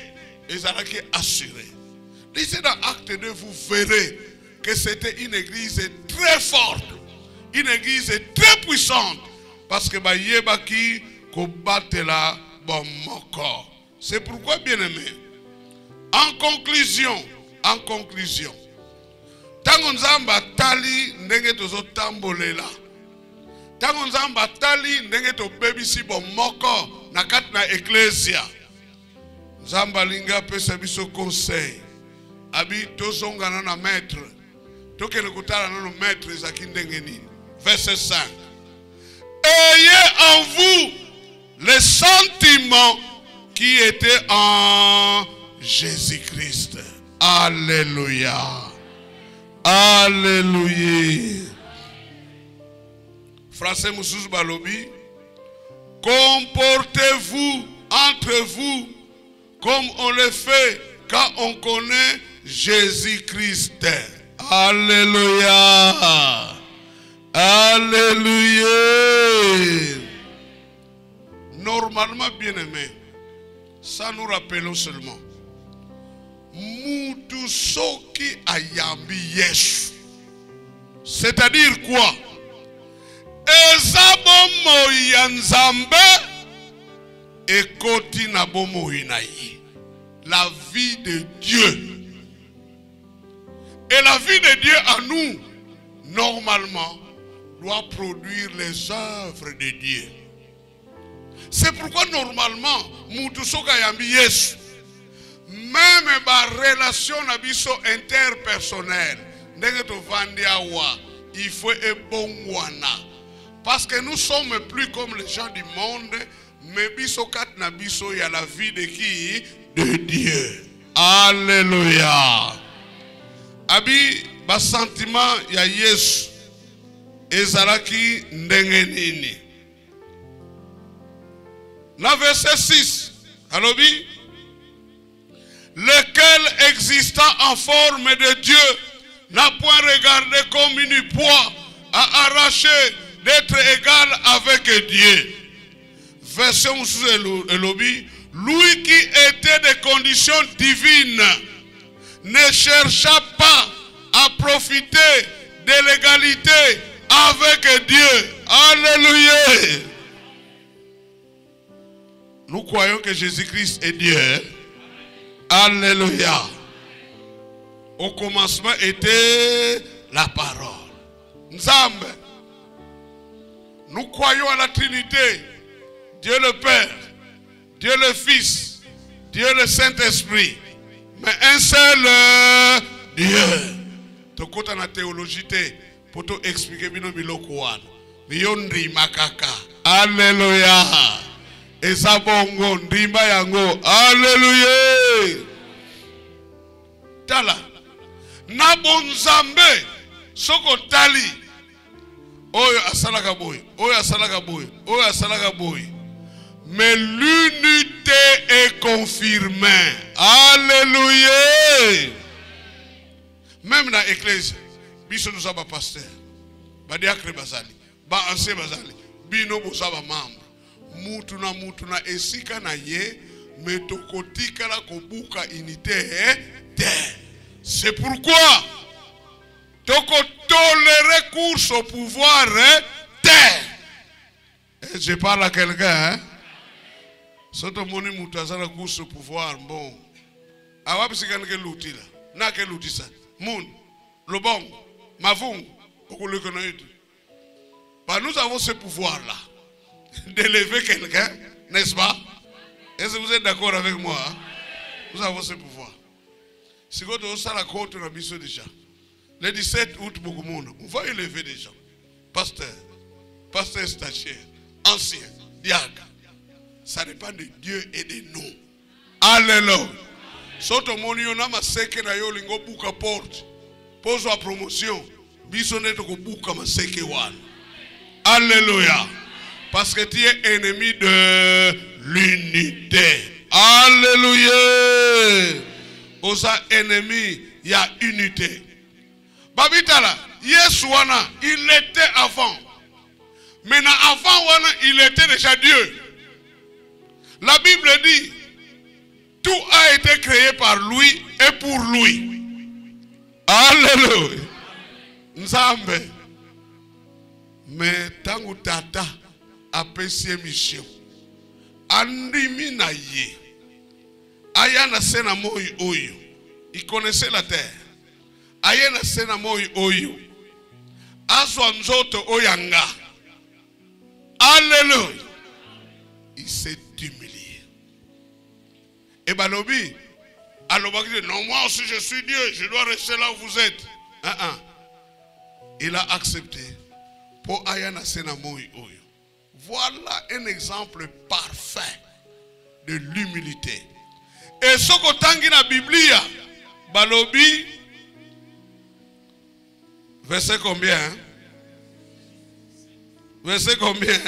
est assurée. Lisez dans Acte 2, vous verrez que c'était une église très forte. Une église très puissante. Parce que Yebaki kobatela bon moko. C'est pourquoi, bien aimé, en conclusion, tango nzamba tali ndenge tozo tambolela. Tango nzamba tali ndenge to bebisi bon moko na kati na ecclesia. Nzamba linga pesa biso conseil. Abi tozongana na maître. Tokene kutala na maître ezaki ndenge nini. Verset 5. Ayez en vous les sentiments qui étaient en Jésus-Christ. Alléluia. Alléluia. Français Moussous Balobi. Comportez-vous entre vous comme on le fait quand on connaît Jésus-Christ. Alléluia. Alléluia. Normalement, bien aimé, ça nous rappelle seulement. Mutu soki ayambi Yesu. C'est-à-dire quoi? Ezabomo yanzambe ekoti na bomo inayi. La vie de Dieu. Et la vie de Dieu à nous, normalement, doit produire les œuvres de Dieu. C'est pourquoi normalement, mutu soki ayambi Yesu. Même ma relation interpersonnelle, il faut être bon. Parce que nous sommes plus comme les gens du monde, mais il y a la vie de qui? De Dieu. Alléluia. Abi, bas sentiment ya Yesu. Ezalaki ndenge nini. La verset 6. Alobi. Lequel existant en forme de Dieu n'a point regardé comme une proie à arracher d'être égal avec Dieu. Version sous Elobi, lui qui était des conditions divines ne chercha pas à profiter de l'égalité avec Dieu. Alléluia. Nous croyons que Jésus-Christ est Dieu. Alléluia. Au commencement était la parole. Nzambe Nous croyons à la Trinité. Dieu le Père, Dieu le Fils, Dieu le Saint-Esprit. Mais un seul Dieu. Tu as la théologie pour te expliquer bien biloko wana. Miyondri makaka. Alléluia. Et ça bongo ndimba yango. Alléluia. Tala. Na bonzambe soko tali. Oyo asalaka boy. Oyo asalaka boy. Oyo asalaka boy. Mais l'unité est confirmée. Alléluia. Même dans l'église, biso nous avons pasteur. Ba diacre bazali, ba ancien bazali, bino bosaba membre. Mutu na esika na ye, metokotika la kobuka unité te. C'est pourquoi toko tolérer course au pouvoir te. Je parle à quelqu'un, hein? Soto moni mutu azala course au pouvoir, bon. Awapi sikanike luti la. Na ke luti sa. Moun, Lobong, Mavung, nous avons ce pouvoir-là d'élever quelqu'un, n'est-ce pas? Est-ce que vous êtes d'accord avec moi? Hein? Nous avons ce pouvoir. Si vous avez la côte, on a mis déjà. Le 17 août, on va élever des gens. Pasteur stagiaire, ancien, diacre. Ça dépend de Dieu et de nous. Alléluia. Soto moni yona maseke na yo lingo buka porte. Pozo a promotion. Biso neto ko buka maseke wana. Alléluia. Parce que tu es ennemi de l'unité. Alléluia. Osa ennemi, il y a unité. Babitala, Yesu wana, il était avant. Maintenant avant wana, il était déjà Dieu. La Bible dit tout a été créé par lui et pour lui. Alléluia. Nzambe. Mais tangu tata apesi mission. Andimi na ye. Ayana sena moyi oyo. Il connaissait la terre. Ayana sena moyi oyo. Azwa nzoto oyanga. Alléluia. Il s'est humilié. Et Balobi, alors non, moi aussi je suis Dieu, je dois rester là où vous êtes. Il a accepté. Pour Ayana Senamoy Oyo. Voilà un exemple parfait de l'humilité. Et ce que tangi na Biblia, Balobi, verset combien? Hein? Verset combien?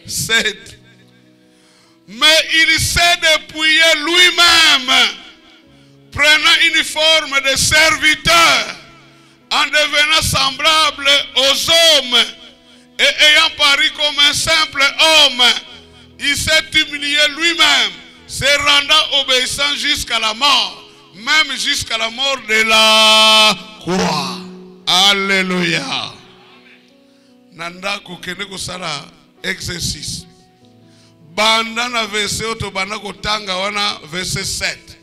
7. Mais il s'est dépouillé lui-même, prenant une forme de serviteur, en devenant semblable aux hommes, et ayant paru comme un simple homme, il s'est humilié lui-même, se rendant obéissant jusqu'à la mort, même jusqu'à la mort de la croix. Alléluia. Nanda kukene kusala exercice. Banda na verset oto banda kutanga wana verset 7.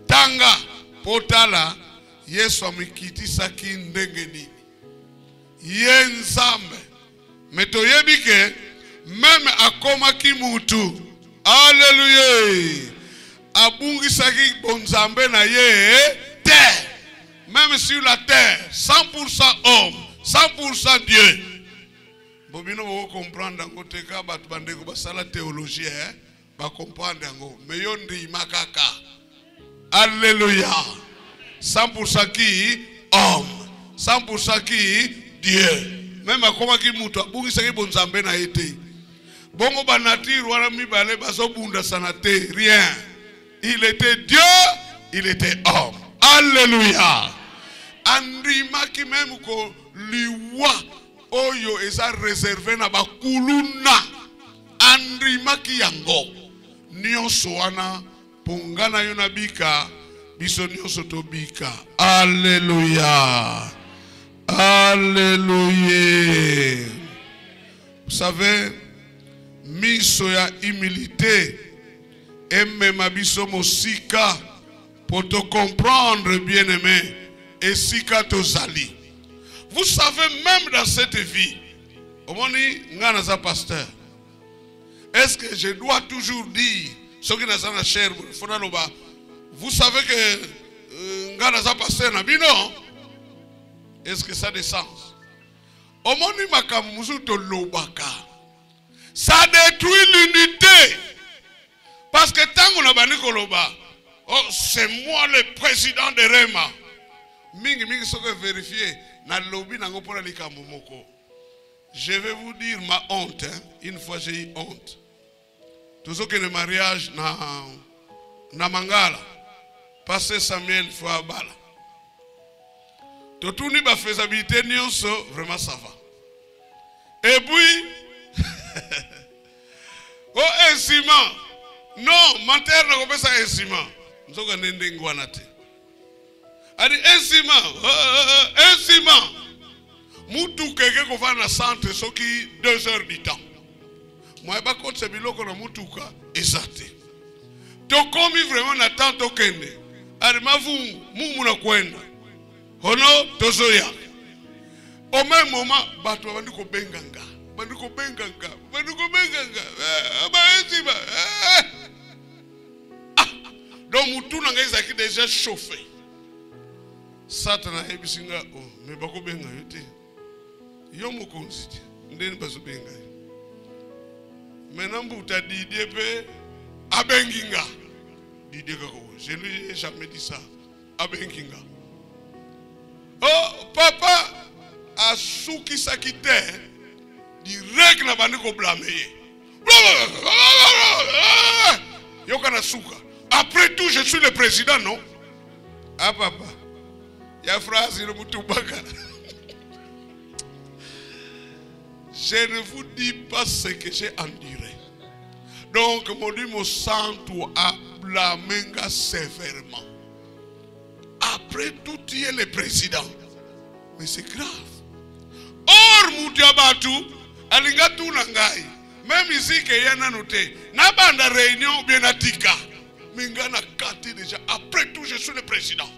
Tanga potala Yesu amikitisa kindenge nini. Ye Nzambe. Metoyebike même akoma kimutu. Alléluia. Abungisaki bonzambe na ye terre. Même sur la terre, 100% homme, 100% Dieu. Bobino vous comprendre ngo teka batu bandeko basala théologie ba comprendre ngo meyondi makaka. Alléluia. 100% qui homme, 100% qui Dieu. Même akoma ki mutu abungisa ki bonzambe na été. Bongo ba nature wala mibale baso bunda sanate rien. Il était Dieu, il était homme. Alléluia. Andrima ki même ko liwa oyo eza réservé na bakuluna. Andrima ki yango nyonso wana pongana yo na bika biso nyonso tobika. Alléluia. Alléluia. Vous savez, miso ya humilité eme mabiso mosika pour te comprendre, bien-aimé, et sika tozali. Vous savez, même dans cette vie, Omoni ngana za pasteur. Est-ce que je dois toujours dire ce qui n'a pas cher vous savez que ngana za pasteur na bino? Est-ce que ça a des sens? Omoni makamuzu to lobaka. Ça détruit l'unité. Parce que tant qu'on a bani koloba, oh c'est moi le président de Rema. Mingi mingi soke vérifier na lobby na ngopona likambo moko. Je vais vous dire ma honte, hein. Une fois j'ai eu honte. Tout ce que le mariage na Mangala, passer Samuel fois bala. Tout ni ba faisabilité nyonso, vraiment ça va. Et puis oh un ciment. Non, menteur na kopesa un ciment. Nzoka nende ngwana te. Adi un ciment. Moutou keke ko va na centre soki 2 heures du temps. Moi ba ko tse biloko na mutuka ezate. To komi vraiment na temps to kende. Adi mavungu mumu na kwenda. Hono tozoya. Au même moment bato bandi ko benganga. Bandi ko benganga. Donc moutou na ngeza ki déjà chauffé. Satana ebisinga oh mais bako benga yote. Yo mokonzi ndeni bazo benga. Maintenant buta Didier pe abenginga. Didier kako. Je lui ai jamais dit ça. Abenginga. Oh papa a souki sakite direct na bandi ko blâmer. Yo kana souka. Après tout, je suis le président, non? Ah, papa. Il y a une phrase, il je ne vous dis pas ce que j'ai enduré. Donc, mon Dieu, mon sang, a blâmé sévèrement. Après tout, tu es le président. Mais c'est grave. Or, Moutiabatou, Alingatu Nangai, même ici, qu'il y a un noté, n'a pas de réunion bien atika. Mingana kati déjà. Après tout, je suis le président.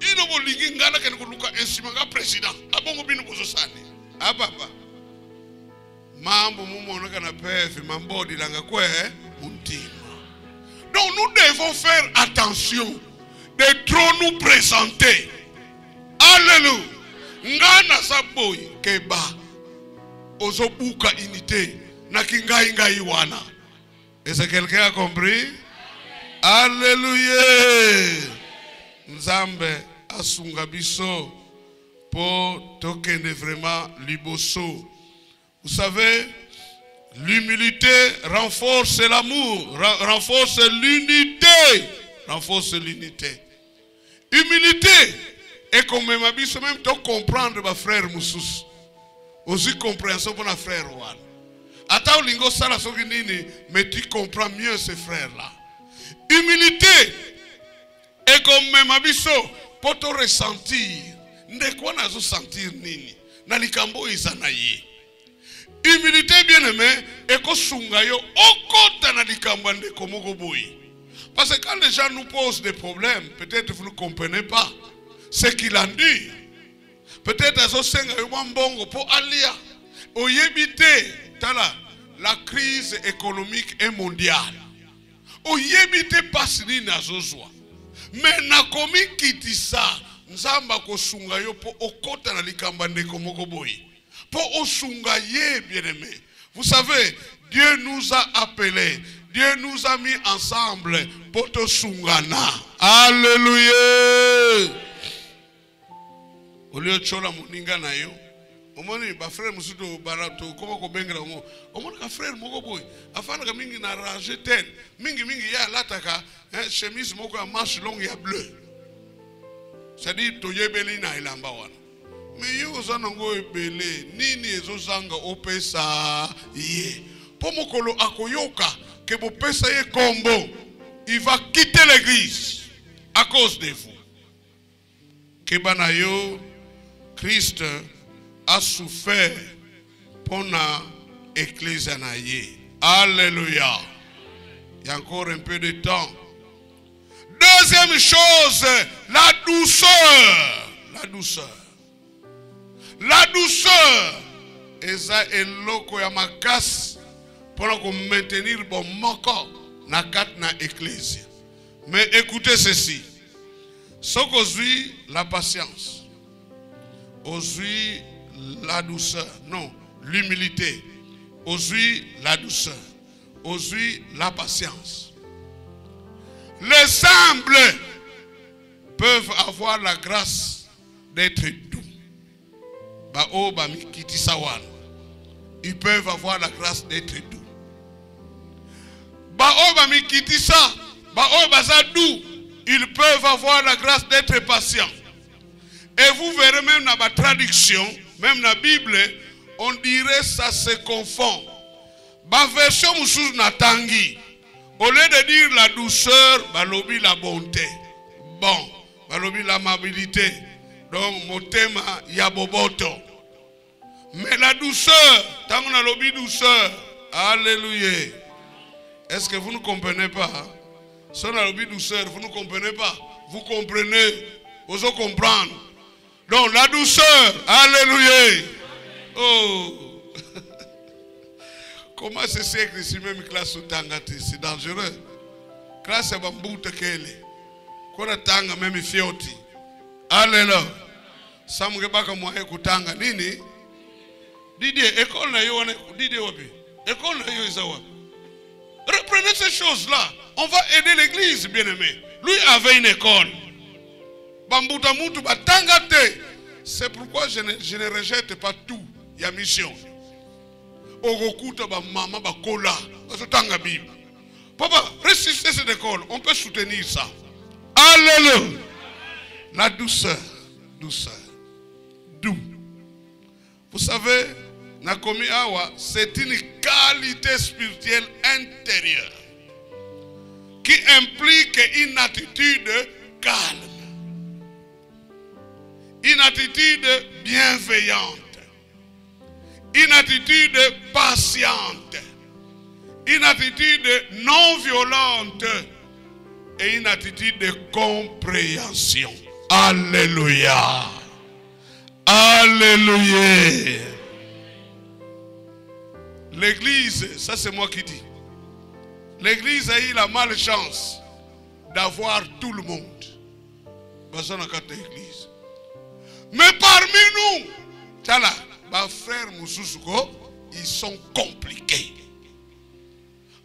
Il ne veut pas ngana que nous luka insimanga président. Abongo binu bozosani. Ah papa. Mambo mumono kana pefe mambo dilanga kwe muntima. Donc nous devons faire attention de trop nous présenter. Alléluia. Ngana saboy keba. Ozobuka unité. Na kingai ngai wana. Est-ce que quelqu'un a compris? Alléluia. Nzambe asunga biso pour tokende vraiment liboso. Vous savez, l'humilité renforce l'amour, renforce l'unité. Renforce l'unité. Humilité. Et comme même biso même to comprendre ma frère Moussous. Aussi compréhension pour la frère Juan. Ata ulingo sala soki nini, mais tu comprends mieux ces frères là. Humilité et comme même abisso pour te ressentir ndekwa nazo sentir nini na likambo izana ye. Humilité bien aimé et ko sunga yo okota na likambo ndeko moko boyi. Parce que quand les gens nous posent des problèmes, peut-être vous ne comprenez pas ce qu'il en dit. Peut-être azo senga yo mbongo pour alia oyebite tala la crise économique est mondiale. Oyebite pasini nazozwa. Mais nakomi kitisa nzamba ko sunga yo po okota na likamba ndeko moko boyi. Po osunga ye bien-aimé. Vous savez, Dieu nous a appelés, Dieu nous a mis ensemble pour te sungana. Alléluia. Olio chola muninga na yo. Omoni ba frère musudo barato koma ko bengela ngo. Omoni ka frère moko boy. Afana ka mingi na ranger tel. Mingi ya lataka chemise moko a manche longue ya bleu. C'est-à-dire to yebeli na ilamba wana. Mais yo zana ngo ebele nini ezozanga opesa ye. Pomokolo akoyoka que bo pesa ye kombo. Il va quitter l'église à cause de vous. Kebana yo Christ a souffert pour l'église. Alléluia. Il y a encore un peu de temps. Deuxième chose, la douceur. La douceur. La douceur eza eloko ya makasi pour qu'on maintenir bon moko na kat na ecclésia. Mais écoutez ceci. Ce qu'aujourd'hui la patience, aujourd'hui la douceur, non, l'humilité, aujourd'hui la douceur, aujourd'hui la patience. Les humbles peuvent avoir la grâce d'être doux. Ils peuvent avoir la grâce d'être doux. Ils peuvent avoir la grâce d'être patients. Et vous verrez même dans ma traduction, même dans la Bible, on dirait ça se confond. La version Moussous Natangi, au lieu de dire la douceur, balobi la bonté. Bon, balobi l'amabilité. Donc, mon thème yaboboto. Mais la douceur, tant qu'on a lobby douceur, alléluia. Est-ce que vous ne comprenez pas? Si on a lobby douceur, vous ne comprenez pas? Vous comprenez? Vous allez comprendre. Donc, la douceur, alléluia. Oh. Comment c'est siècle ici même classe au tangate? C'est dangereux. Classe à bambouta kele. Qu'on a tanga même fioti. Alléluia. Samuge baka mwae kutanga nini? Didier, école na yo Didier wapi? École na yo isa wapi? Reprenez ces choses-là. On va aider l'église, bien-aimé. Lui avait une école. Bambouta mutu batanga te. C'est pourquoi je ne rejette pas tout. Il y a mission. Ogokuta ba mama ba kola. Tanga Bible. Papa, ressusciter cette école. On peut soutenir ça. Alléluia. La douceur. Douceur. Doux. Vous savez, Nakomi Awa, c'est une qualité spirituelle intérieure qui implique une attitude calme, une attitude bienveillante, une attitude patiente, une attitude non violente et une attitude de compréhension. Alléluia. Alléluia. L'église, ça c'est moi qui dis. L'église a eu la malchance d'avoir tout le monde. Mais parmi nous, mes frères Moussoussouko, ils sont compliqués.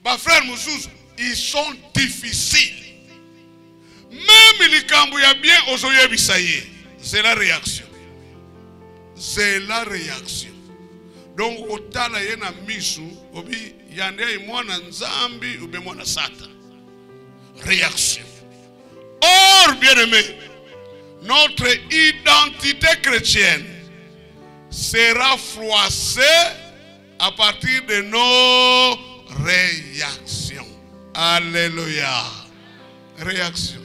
Mes frères Moussous, ils sont difficiles. Même les Kambouya bien aux Oyebisaye, c'est la réaction. C'est la réaction. Donc, autant y a misu, obi yande mwana nzambi ou bien mwana satan. Réaction. Or, bien-aimé, notre identité chrétienne sera froissée à partir de nos réactions. Alléluia. Réaction.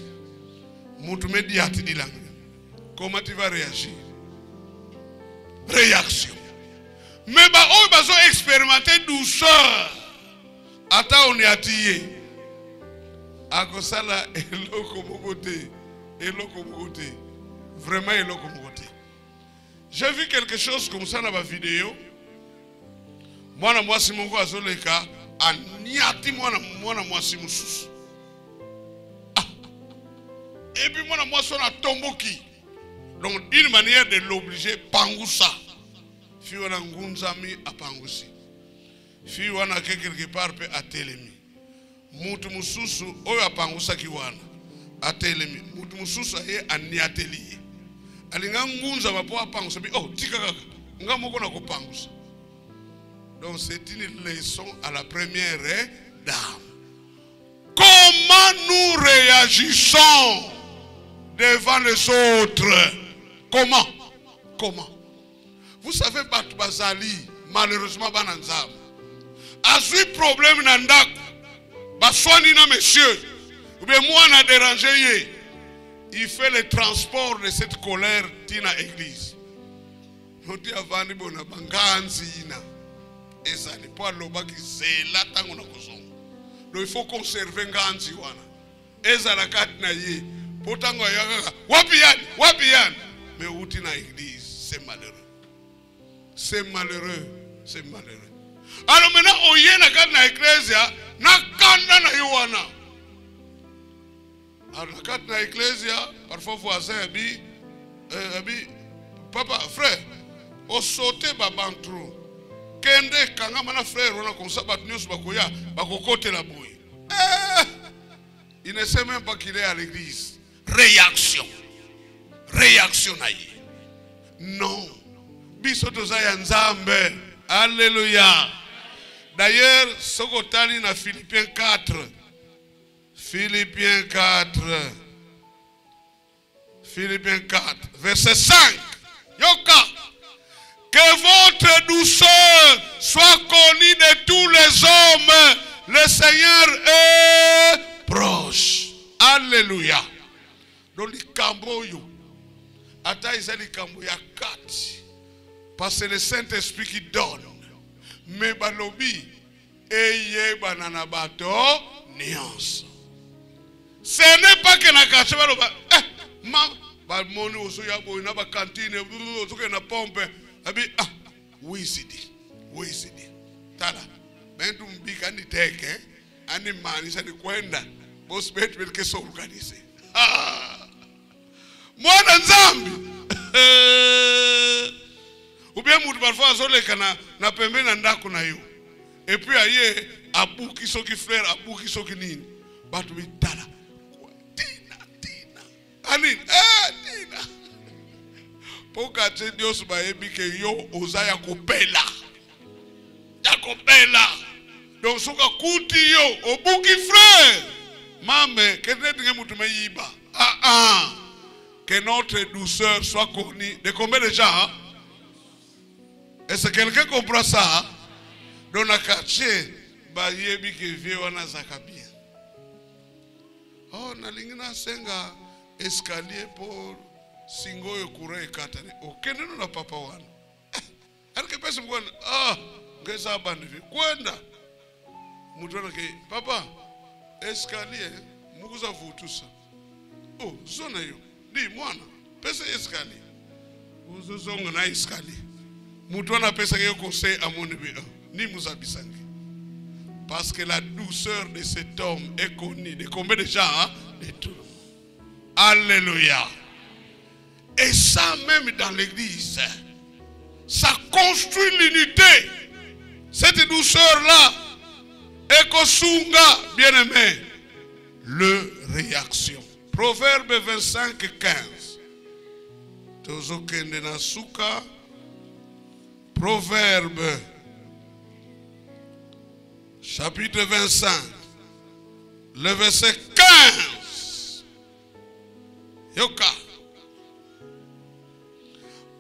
Comment tu vas réagir? Réaction. Mais on va expérimenter douceur. Ata on est attiré. Akosala eloko mokote. Eloko mokote. Vraiment eloko mokote. J'ai vu quelque chose comme ça dans ma vidéo. Moi si mon gars azoleka aniati moi si mususu. Et puis moi son a tomboki. Donc une manière de l'obliger pangousa. Fi wana ngunzami apangusi. Fi wana quelque part pe atelemi. Mutu mususu oyo apangusa ki wana atelemi. Mutu mususu ye aniateli. Alinga ngunza mapo apangusa bi oh tika kaka. Nga moko na kopangusa. Donc c'est une leçon à la première dame. Comment nous réagissons devant les autres? Comment? Comment? Vous savez, Batou Bazali, malheureusement, Bananzam, a eu problème nandak, Baswani na monsieur, ou bien moi n'a dérangé, il fait le transport de cette colère tina église. Nous dit avant de bona banganzina, et ça n'est pas le bas qui c'est là tant qu'on a besoin. Donc il faut conserver ganzi wana, et ça la carte na yé, pourtant wapiyan, mais où tina église, c'est malheureux. C'est malheureux. c'est malheureux. Alors maintenant, on y est dans l'Ecclésia, na kanda na yowana. Alors dans l'Ecclésia, parfois voisin dit, papa, frère, on saute babantro. Kende kanga mana frère, on a comme ça, batnyos bakoya, bakokote la bouille. Il ne sait même pas qu'il est à l'église. Réaction. Réaction naïe. Non. Bisotoza nzambe. Alléluia. D'ailleurs, Sokotali na Philippiens 4. Philippiens 4. Philippiens 4. Verset 5. Yoka. Que votre douceur soit connue de tous les hommes. Le Seigneur est proche. Alléluia. Donc les camboyo. Ata isa les camboyo 4. Parce que le Saint-Esprit qui donne. Mais balobi. Eye banana bato. Nuance. Ce n'est pas que na kache baloba. Ma moni oso ya boy na ba cantine. Oso ke na pompe. Abi oui c'est dit. Oui c'est dit. Tala. Bentu mbika ni teke. Ani maanisha ni kwenda. Boss betu belke so organize. Mwana nzambi. Ou bien mutu parfois azoleka na pembe na ndako na yo. Et puis aye abuki soki frère, abuki soki nini. Batu bitala. Tina. Ani tina. Poka te Dios ba ebi ke yo ozaya kopela. Ya kopela. Donc soka kuti yo obuki frère. Mame, que que notre douceur soit connue. De combien de gens? Est-ce que quelqu'un comprend ça? Dans la quartier, bayebi que vieux wana zakabia. Oh, nalingina senga escalier pour singoyo kure katane. Okende na papa wana. Alike pesa mkwana. Ngeza bandi kwenda. Mutwana ke papa escalier mukuza vutusa. Oh, zona yo. Di mwana, pesa escalier. Uzuzonga na escalier. Mutwana pesa yo conseil à mon bébé. Ni muzabisangi. Parce que la douceur de cet homme est connue de combien de gens? De tout. Alléluia. Et ça même dans l'église, ça construit l'unité. Cette douceur-là, Ekosunga, bien-aimé, le réaction. Proverbe 25, 15. Tozokende na suka. Proverbe, chapitre 25, le verset 15. Yoka.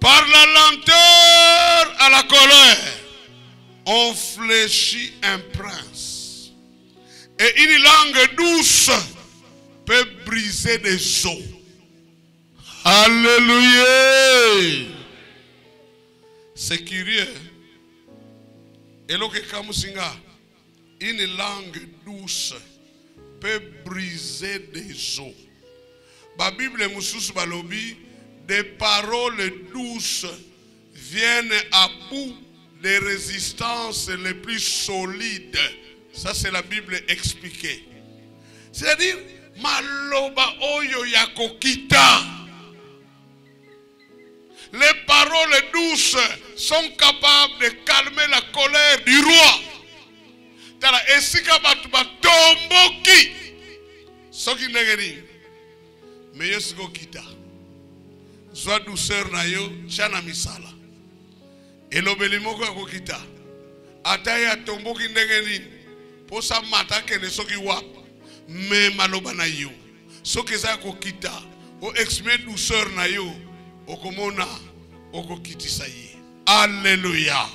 Par la lenteur à la colère, on fléchit un prince. Et une langue douce peut briser des os. Alléluia. C'est curieux. Et lo que kamusinga, une langue douce peut briser des os. La Bible mususu balobi, des paroles douces viennent à bout des résistances les plus solides. Ça c'est la Bible expliquée. C'est-à-dire, maloba oyo yakokita. Les paroles douces sont capables de calmer la colère du roi. Tala esika batu batomboki. Soki negeri. Mais yesiko kita. Soit douceur na yo, chana misala. Elobeli moko yakokita. Ataya tomboki negeri. Posa mata kene soki wap. Mais maloba na yo. Soki za kokita. O exprimer douceur na yo. Okomona okokitisa ye. Alléluia.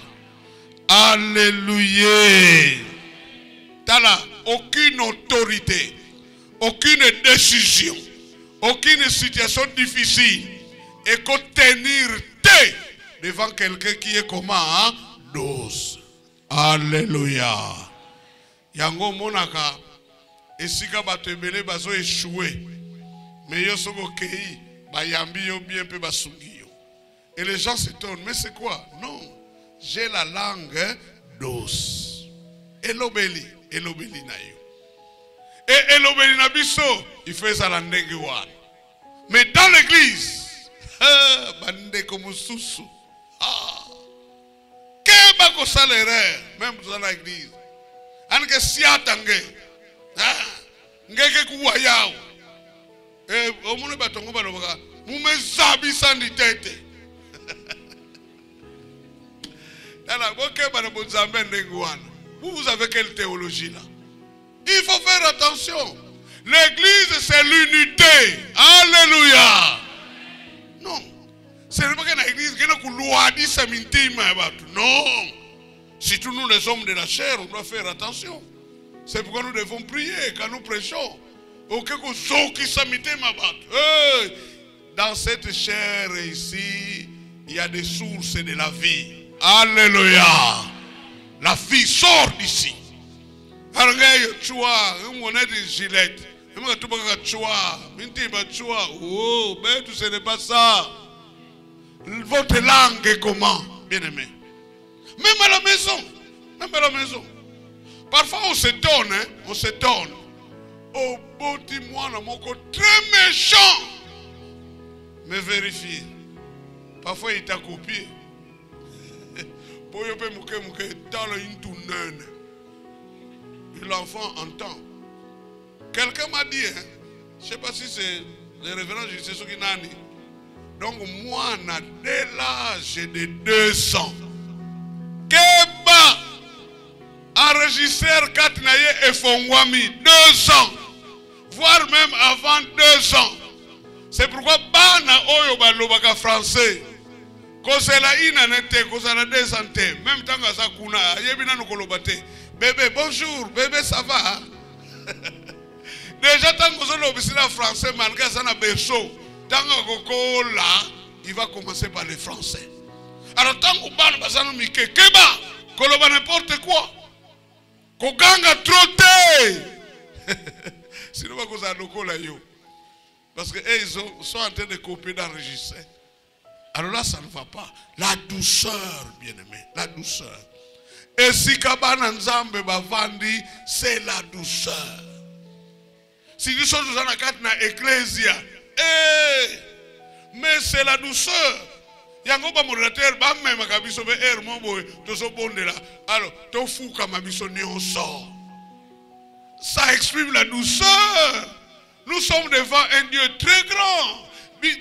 Alléluia. Tala aucune autorité, aucune décision, aucune situation difficile et qu'on tenir tête devant quelqu'un qui est comment douce. Alléluia. Yango monaka esika bato ebele bazo échouer. Mais yo soko kei bayambi yo bien peu basungi yo. Et les gens s'étonnent, mais c'est quoi? Non. j'ai la langue douce. Elobeli na yo. Et elobeli na biso, il fait ça la ndenge wana. Mais dans l'église, bande comme susu. Keba ko salaire, même dans l'église. Anke siatange. Ngeke kuwa yao. Omune batongo baloba, mumezabi sandi tete. Vous avez quelle théologie là? Il faut faire attention. L'église c'est l'unité. Alléluia. Non. Ce n'est pas que l'église qui non. Surtout nous les hommes de la chair, on doit faire attention. C'est pourquoi nous devons prier quand nous prêchons. Dans cette chair ici, il y a des sources de la vie. Alléluia. La vie sort d'ici. Oh, mais ce n'est pas ça. Votre langue est comment, bien-aimé? Même à la maison. Même à la maison. Parfois on s'étonne, hein? On s'étonne. Oh, boti moi na moko très méchant. Mais vérifiez. Parfois il t'a copié. Et l'enfant entend. Quelqu'un m'a dit, hein, je ne sais pas si c'est les révérends, je sais ce qu'il a dit. Donc moi, dès l'âge de 2 ans, Keba enregistreur Katnaye et Fongwami, 2 ans, voire même avant 2 ans. C'est pourquoi Bana Oyo Balobaka français. Kosela ina nete, kosela 2 ans, même tant que ça kuna, yebina no kolobate. Bébé, bonjour, bébé, ça va? Déjà, tant que vous avez le français, malgré ça, tant que là, il va commencer par le français. Alors, tant que vous avez le Keba, koloba n'importe quoi. Koganga trotté. Sinon, vous avez le parce que ils sont en train de copier d'enregistrer. Alors là, ça ne va pas. La douceur, bien-aimé, la douceur. Et si Kabana Nzambe Bavandi, c'est la douceur. Si nous sommes dans la carte de l'Ecclésia, mais c'est la douceur. Yango ba modérateur ba même kabiso be mo to so bondela. Alors, to fou kama biso nyonso. Ça exprime la douceur. Nous sommes devant un Dieu très grand.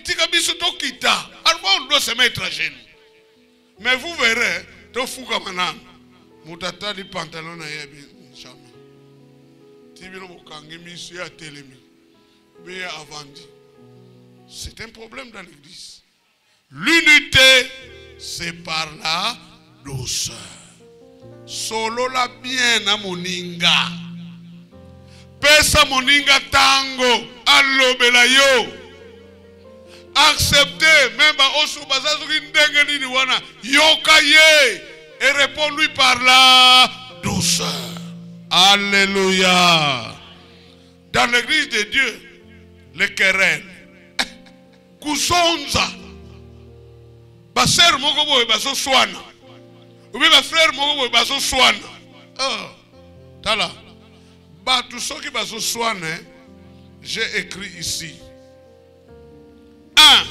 Tikabiso to kita. Alors on doit se mettre à genoux. Mais vous verrez, to fou kama nan. Moutata di pantalon na yebi jamais. Tibino mokangi misi a telemi. Mais avandi. C'est un problème dans l'église. L'unité, c'est par la douceur. Solo la bien à moninga. Pesa moninga tango. Allobela yo. Acceptez. Même osu bazazuki ndenge nini wana. Yoka ye. Et réponds-lui par la douceur. Alléluia. Dans l'église de Dieu, les querelles. Kusonza. Baser moko boy baso swana. Ou bien frère moko boy baso swana. Oh. Tala. Ba tous ceux qui baso swana, j'ai écrit ici. 1.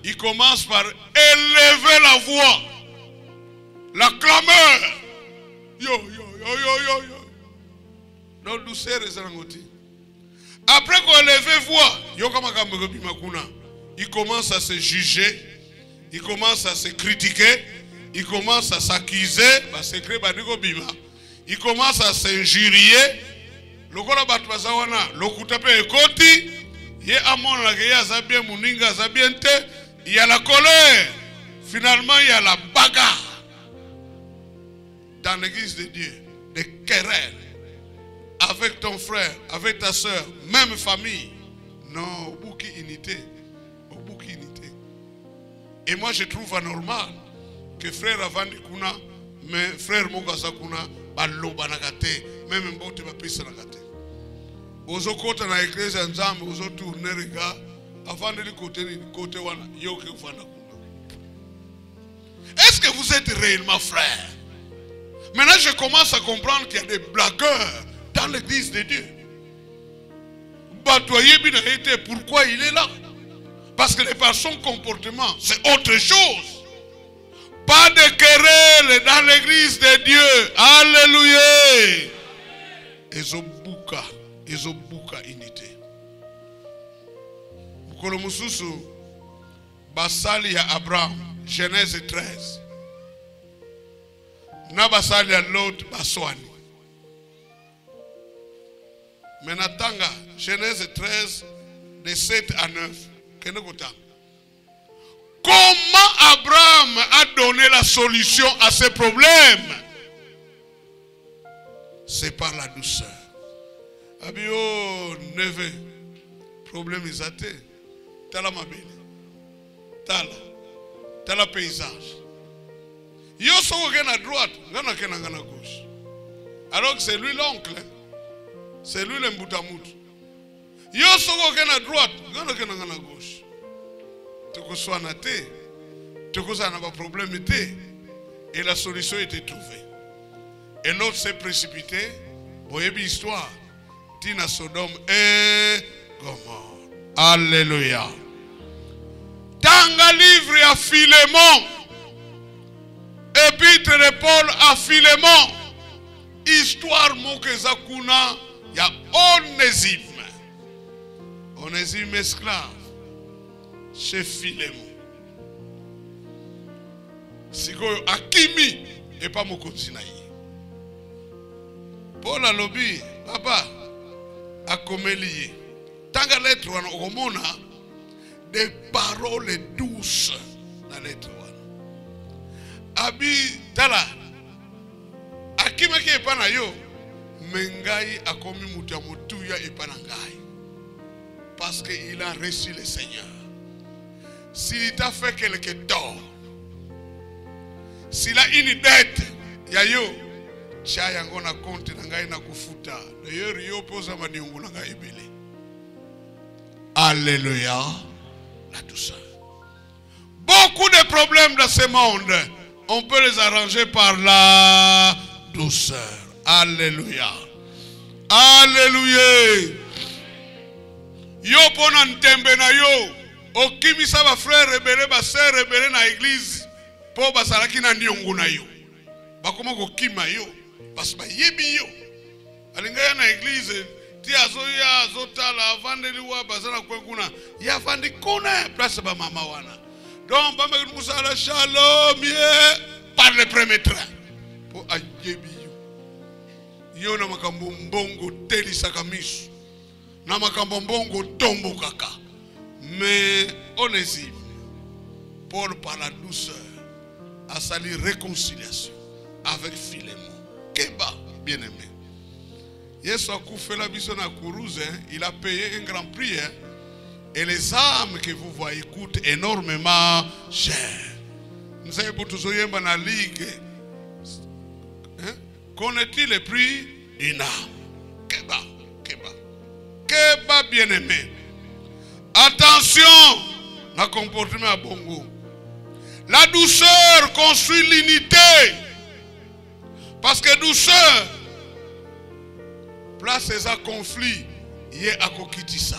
Il commence par élever la voix. La clameur. Yo, yo, yo, yo, yo, yo. Non, douceur et zarangoti. Après qu'on élève voix, yo il commence à se juger, il commence à se critiquer, il commence à s'accuser, il commence à s'injurier. Lokola batwazawana, lokutape ekoti, ye amon la geya zabien muninga zabiente, il y a la colère. Finalement, il y a la bagarre. Dans l'église de Dieu, des querelles avec ton frère, avec ta soeur, même famille. Non, au bout unité. Au bout unité. Et moi je trouve anormal que frère Avandi Kuna, mais frère Mogasa Kuna, baloba nakate, même mbote bapisa nakate. Ozo kota na église nzambe, ozo tourner rega, avant de côté wana, yoke ufanda kuna. Est-ce que vous êtes réellement frères? Maintenant, je commence à comprendre qu'il y a des blagueurs dans l'église de Dieu. Batoyer Binaïté, pourquoi il est là? Parce que par son comportement, c'est autre chose. Pas de querelle dans l'église de Dieu. Alléluia. Ezobuka unité. Mukolo mususu basali ya Abraham, Genèse 13. Na basali ya Lot baswani. Menatanga, Genèse 13, de 7 à 9. Comment Abraham a donné la solution à ces problèmes? C'est par la douceur. Abio neve, problème isate, tala mabele, tala paysage. Yo so à droite, ngana kena ngana gauche. Alors que c'est lui l'oncle, c'est lui l'emboutamut. Yo so à droite, ngana kena ngana gauche. Toko soana te, toko ça n'a pas problème te, et la solution était trouvée. Et l'autre s'est précipité, voyez histoire. Tina Sodome et Gomorrhe. Alléluia. Tanga livre à Philémon. Épître de Paul à Philémon. Histoire Mokezakuna. Il y a Onésime. Onésime esclave. Chez Philémon. Siko Akimi. Et pas Mokozinaï. Paul a lobby. Papa. Akomelié. Tanga lettre wana okomona des paroles douces na lettre wana. Abi tala akimaki epana yo mengai akomi mutu ya motuya epana ngai. Parce qu'il a reçu le Seigneur. S'il t'a fait quelque tort, s'il a une dette ya yo, chaya ngona compte na ngai na kufuta. D'ailleurs, yo posa maniungu na ngai ebele. Alléluia. La douceur. Beaucoup de problèmes dans ce monde, on peut les arranger par la douceur. Alléluia. Alléluia. Yo pona ntembe na yo, okimisa ba frère rebele ba sœur rebele na église, po basalaki na ndiongu na yo. Bakoma ko kima yo. Parce que yebi yo alingaya na église ti azoya azotala avandeli wa bazana kwekuna ya vandi kuna place ba mama wana donc ba me musala shalom ye par le premier train pour ayebi yo na makambo mbongo teli sakamisu na makambo mbongo tombo kaka. Mais Onésime, Paul par la douceur a sali réconciliation avec Philémon. Keba, bien-aimé. Yesu a fait la biso na Kourouze, il a payé un grand prix. Et les âmes que vous voyez coûtent énormément cher. Nous savons pour tous les dans la ligue. Connaît-il le prix d'une âme? Keba, Keba. Keba, bien-aimé. Attention, le comportement à bongo. La douceur construit l'unité. Parce que douceur, place ces conflits, il y a à kokitisa.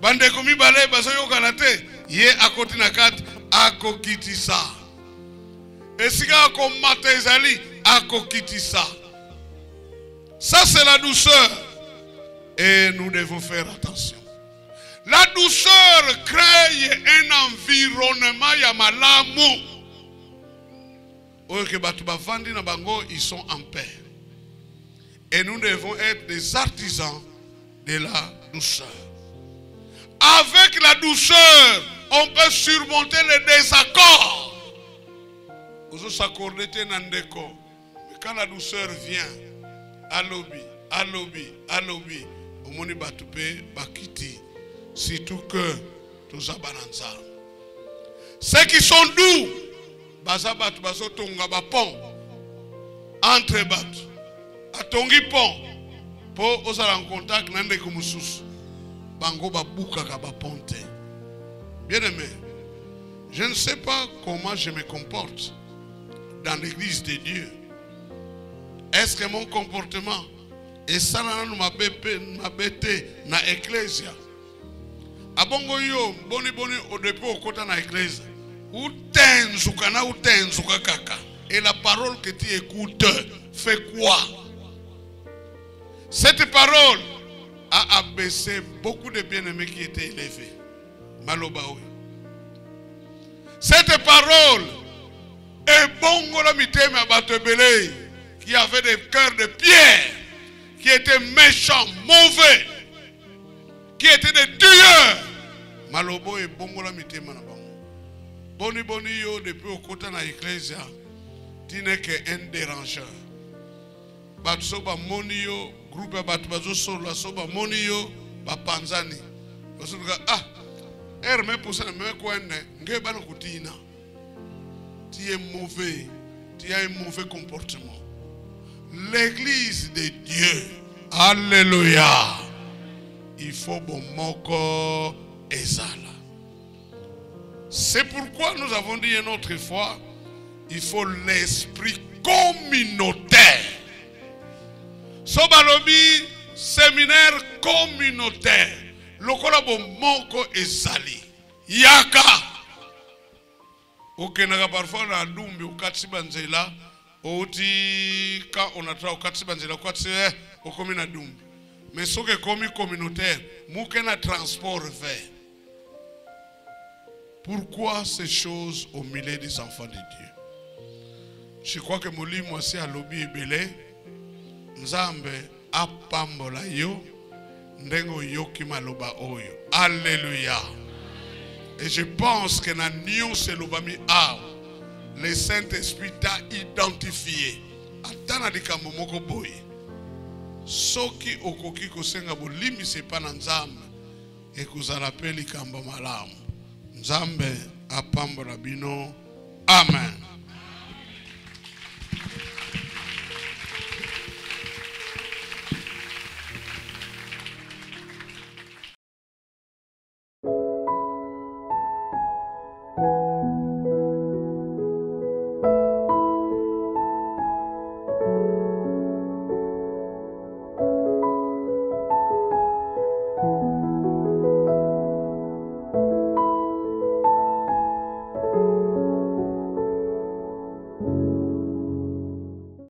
Bande komi balé, basoyo kanate, il y a à kotinakat, à kokitisa. Et si on combatte les alliés, à kokitisa. Ça c'est la douceur. Et nous devons faire attention. La douceur crée un environnement yamalamu. Ils sont en paix. Et nous devons être des artisans de la douceur. Avec la douceur, on peut surmonter les désaccords. Vous s'accordez Nandeko. Mais quand la douceur vient, alobi, omoni batupe bakiti. Surtout que tous abananza. Ceux qui sont doux, bazabatu bazotonga ba pont entre batu. Atongi pont pour osala en contact nande kumususu. Bango babuka ka ba ponte. Bien aimé, Je ne sais pas comment je me comporte dans l'église de Dieu. Est-ce que mon comportement est ça m'a bêté na ecclesia? Abongo yo boni au début au côté na ecclesia. Ou tenzuka na ou tenzuka kaka. Et la parole que tu écoutes fait quoi? Cette parole a abaissé beaucoup de bien-aimés qui étaient élevés. Malobaoui. Cette parole est bongo la miteme abatebele qui avait des cœurs de pierre, qui étaient méchants, mauvais, qui étaient des tueurs. Malobo est bongo la miteme na bango. Boni yo depuis au côté na ecclesia, tu n'es qu'un dérangeur. Batso ba moni yo groupe batu bazo solo soba moni yo ba panzani. Baso ah me pousse na me kwenne nge bana kutina. Tu es mauvais, tu as un mauvais comportement. L'église de Dieu, alléluia, il faut bon moko ezala. C'est pourquoi nous avons dit une autre fois, il faut l'esprit communautaire. Sobalobi, séminaire communautaire. Lokola bon moko ezali. Yaka. Okenaka parfois na lumbi ukatsi banzela. Oti ka onatra ukatsi banzela ukatsi okomi na dumbi. Mais soke komi communautaire, mukena transport vers. Pourquoi ces choses au milieu des enfants de Dieu? Je crois que Molimo aussi a lobby ebele. Nzambe apambola yo ndengo yoki maloba oyo. Alléluia. Et je pense que na nion se lobami a le Saint-Esprit t'a identifié. Atana dikambo moko boye. Soki okoki kosenga bolimi sepa na Nzambe ekozala pe likambo malamu. Nzambe apambola bino. Amen.